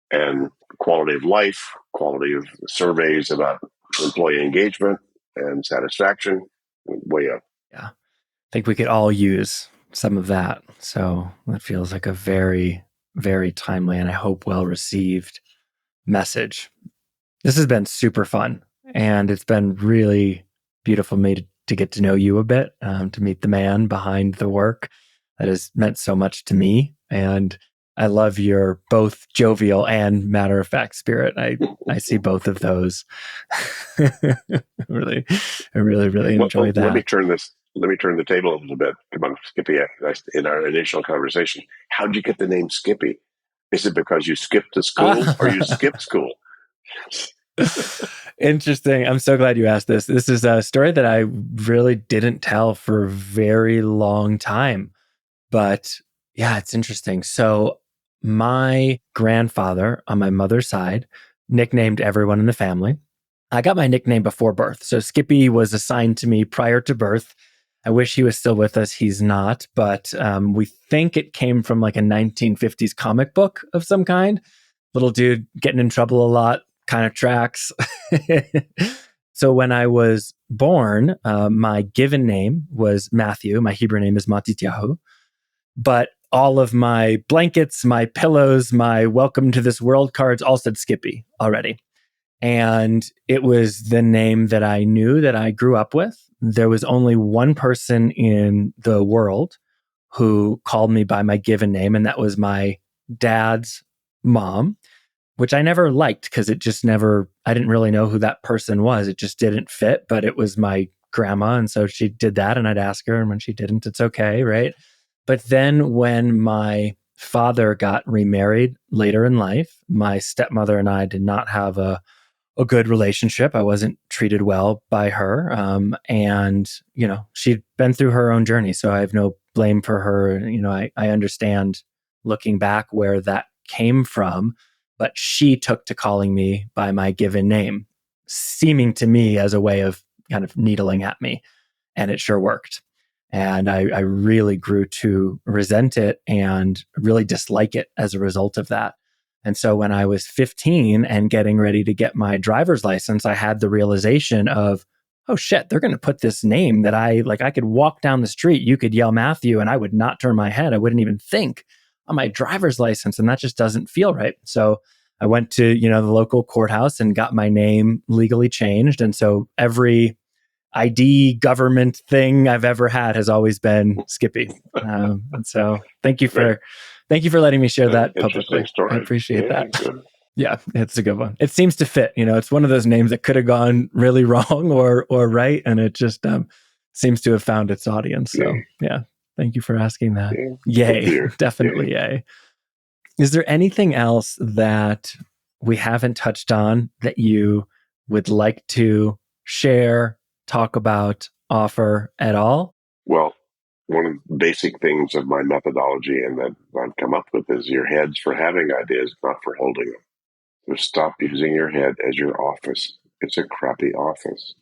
S2: And quality of life, quality of surveys about employee engagement and satisfaction, way up.
S1: Yeah. I think we could all use some of that. So that feels like a very, very timely and I hope well received message. This has been super fun. And it's been really beautiful for me to get to know you a bit, to meet the man behind the work that has meant so much to me. And I love your both jovial and matter of fact spirit. I see both of those. Really, I really enjoy that.
S2: Let me turn the table a little bit. Come on, Skippy. In our initial conversation, how'd you get the name Skippy? Is it because you skipped to school or you skipped school?
S1: Interesting. I'm so glad you asked this. This is a story that I really didn't tell for a very long time. But yeah, it's interesting. So my grandfather on my mother's side nicknamed everyone in the family. I got my nickname before birth. So Skippy was assigned to me prior to birth. I wish he was still with us. He's not, but we think it came from like a 1950s comic book of some kind. Little dude getting in trouble a lot, kind of tracks. So when I was born, my given name was Matthew. My Hebrew name is Matityahu. But all of my blankets, my pillows, my welcome to this world cards all said Skippy already. And it was the name that I knew that I grew up with. There was only one person in the world who called me by my given name, and that was my dad's mom, which I never liked because it just never, I didn't really know who that person was. It just didn't fit, but it was my grandma. And so she did that, and I'd ask her, and when she didn't, it's okay, right? But then when my father got remarried later in life, my stepmother and I did not have a good relationship. I wasn't treated well by her. And, she'd been through her own journey. So I have no blame for her. I understand looking back where that came from, but she took to calling me by my given name, seeming to me as a way of kind of needling at me. And it sure worked. And I really grew to resent it and really dislike it as a result of that. And so when I was 15 and getting ready to get my driver's license, I had the realization of, oh shit, they're going to put this name that I could walk down the street, you could yell Matthew and I would not turn my head. I wouldn't even think on my driver's license. And that just doesn't feel right. So I went to, the local courthouse and got my name legally changed. And so every ID government thing I've ever had has always been Skippy. And so thank you for letting me share that publicly.
S2: Story.
S1: I appreciate that.
S2: Good.
S1: Yeah, it's a good one. It seems to fit. It's one of those names that could have gone really wrong or right, and it just seems to have found its audience. So
S2: Yay.
S1: yeah, thank you for asking that.
S2: Yeah.
S1: Yay,
S2: Clear.
S1: definitely yay. Is there anything else that we haven't touched on that you would like to share, talk about, offer at all?
S2: Well, one of the basic things of my methodology and that I've come up with is your head's for having ideas, not for holding them. So stop using your head as your office. It's a crappy office.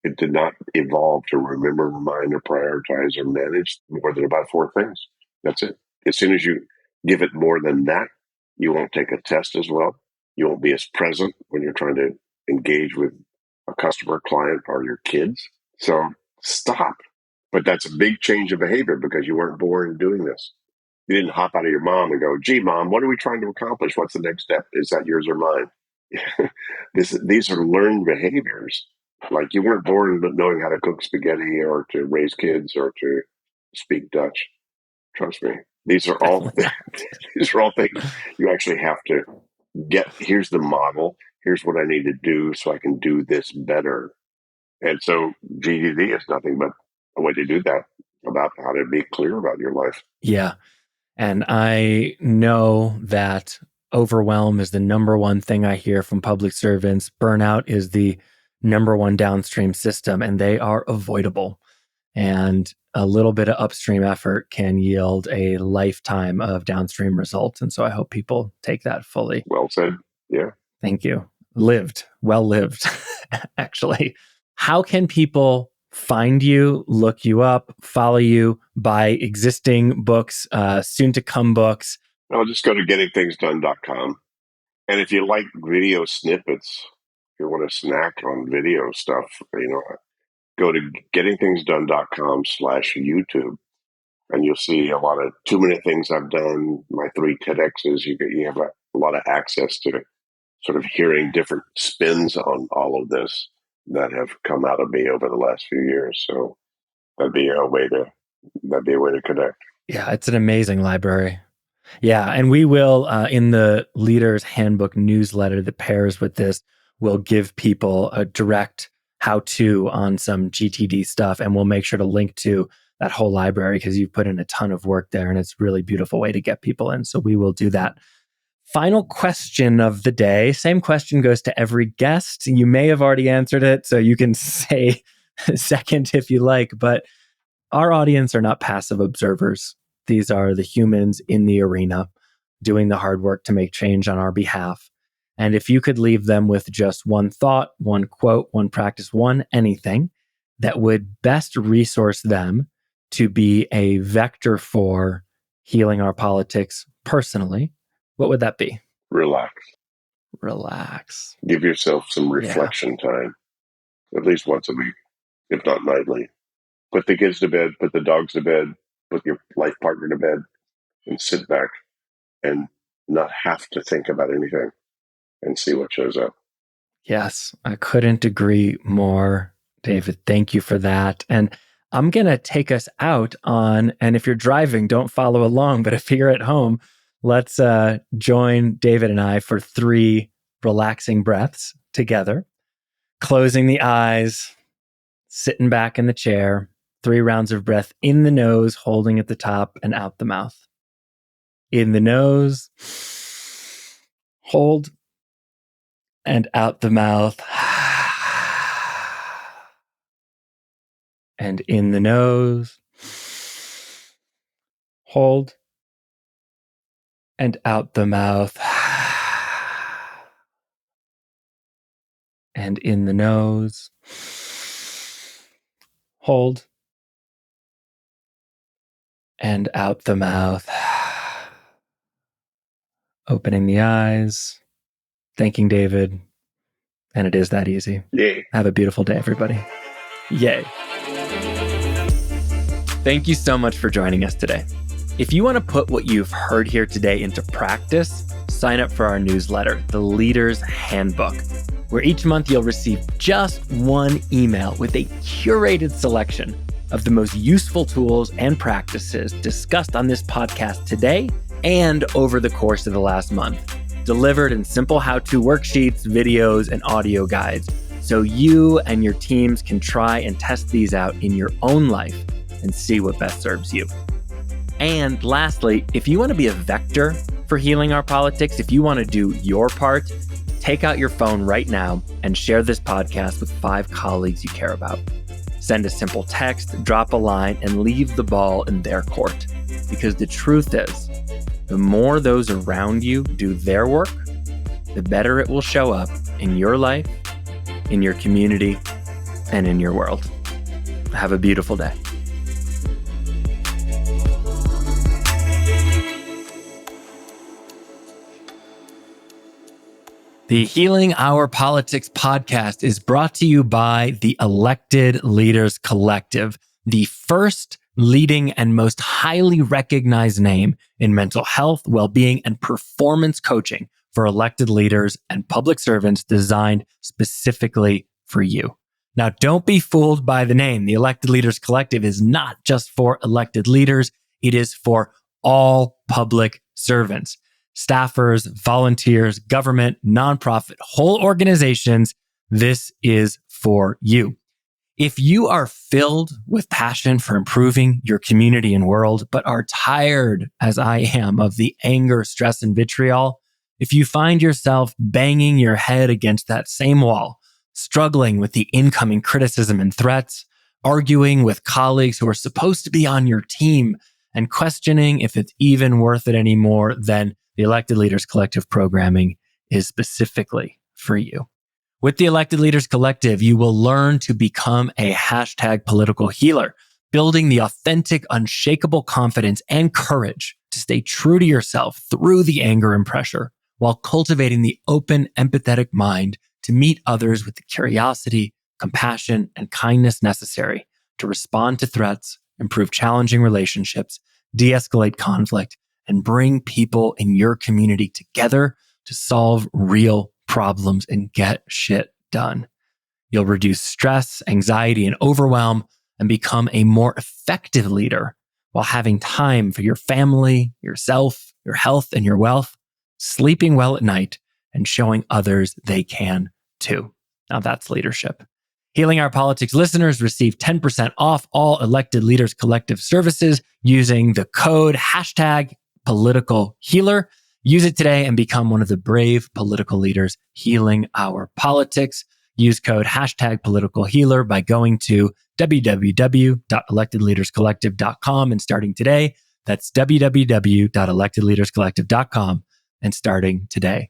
S2: It did not evolve to remember, remind, or prioritize or manage more than about 4 things. That's it. As soon as you give it more than that, you won't take a test as well. You won't be as present when you're trying to engage with a customer, client, or your kids. So stop. But that's a big change of behavior because you weren't born doing this. You didn't hop out of your mom and go, gee, mom, what are we trying to accomplish? What's the next step? Is that yours or mine? These are learned behaviors. Like you weren't born knowing how to cook spaghetti or to raise kids or to speak Dutch. Trust me. These are all these are all things you actually have to get. Here's the model. Here's what I need to do so I can do this better. And so GTD is nothing but a way to do that, about how to be clear about your life.
S1: Yeah. And I know that overwhelm is the number one thing I hear from public servants. Burnout is the number one downstream system, and they are avoidable. And a little bit of upstream effort can yield a lifetime of downstream results. And so I hope people take that fully.
S2: Well said. Yeah.
S1: Thank you. Well lived, actually. How can people find you, look you up, follow you, buy existing books, soon to come books?
S2: I'll just go to gettingthingsdone.com. And if you like video snippets, if you want to snack on video stuff, go to gettingthingsdone.com/YouTube. And you'll see a lot of 2-minute things I've done, my 3 TEDx's. You have a lot of access to sort of hearing different spins on all of this that have come out of me over the last few years. So that'd be a way to connect.
S1: Yeah, it's an amazing library. Yeah, and we will, in the Leader's Handbook newsletter that pairs with this, we'll give people a direct how-to on some GTD stuff, and we'll make sure to link to that whole library because you've put in a ton of work there, and it's a really beautiful way to get people in. So we will do that. Final question of the day. Same question goes to every guest. You may have already answered it, so you can say second if you like, but our audience are not passive observers. These are the humans in the arena doing the hard work to make change on our behalf. And if you could leave them with just one thought, one quote, one practice, one anything that would best resource them to be a vector for healing our politics personally, what would that be?
S2: Relax. Give yourself some reflection time, at least once a week, if not nightly. Put the kids to bed, put the dogs to bed, put your life partner to bed, and sit back and not have to think about anything and see what shows up.
S1: Yes, I couldn't agree more, David. Thank you for that. And I'm going to take us out on, and if you're driving, don't follow along, but if you're at home, let's join David and I for 3 relaxing breaths together. Closing the eyes, sitting back in the chair, 3 rounds of breath in the nose, holding at the top and out the mouth. In the nose, hold, and out the mouth. And in the nose, hold, and out the mouth. And in the nose, hold, and out the mouth. Opening the eyes, thanking David, and it is that easy.
S2: Yay.
S1: Have a beautiful day, everybody. Yay. Thank you so much for joining us today. If you want to put what you've heard here today into practice, sign up for our newsletter, The Leader's Handbook, where each month you'll receive just one email with a curated selection of the most useful tools and practices discussed on this podcast today and over the course of the last month. delivered in simple how-to worksheets, videos, and audio guides, so you and your teams can try and test these out in your own life and see what best serves you. And lastly, if you want to be a vector for healing our politics, if you want to do your part, take out your phone right now and share this podcast with 5 colleagues you care about. Send a simple text, drop a line, and leave the ball in their court. Because the truth is, the more those around you do their work, the better it will show up in your life, in your community, and in your world. Have a beautiful day. The Healing Our Politics podcast is brought to you by the Elected Leaders Collective, the first leading and most highly recognized name in mental health, well-being, and performance coaching for elected leaders and public servants, designed specifically for you. Now, don't be fooled by the name. The Elected Leaders Collective is not just for elected leaders. It is for all public servants. Staffers, volunteers, government, nonprofit, whole organizations, this is for you. If you are filled with passion for improving your community and world, but are tired, as I am, of the anger, stress, and vitriol, if you find yourself banging your head against that same wall, struggling with the incoming criticism and threats, arguing with colleagues who are supposed to be on your team, and questioning if it's even worth it anymore, then the Elected Leaders Collective programming is specifically for you. With the Elected Leaders Collective, you will learn to become a hashtag political healer, building the authentic, unshakable confidence and courage to stay true to yourself through the anger and pressure, while cultivating the open, empathetic mind to meet others with the curiosity, compassion, and kindness necessary to respond to threats, improve challenging relationships, de-escalate conflict, and bring people in your community together to solve real problems and get shit done. You'll reduce stress, anxiety, and overwhelm and become a more effective leader while having time for your family, yourself, your health, and your wealth, sleeping well at night, and showing others they can too. Now that's leadership. Healing Our Politics listeners receive 10% off all Elected Leaders Collective services using the code hashtag political healer. Use it today and become one of the brave political leaders healing our politics. Use code hashtag political healer by going to www.electedleaderscollective.com and starting today. That's www.electedleaderscollective.com and starting today.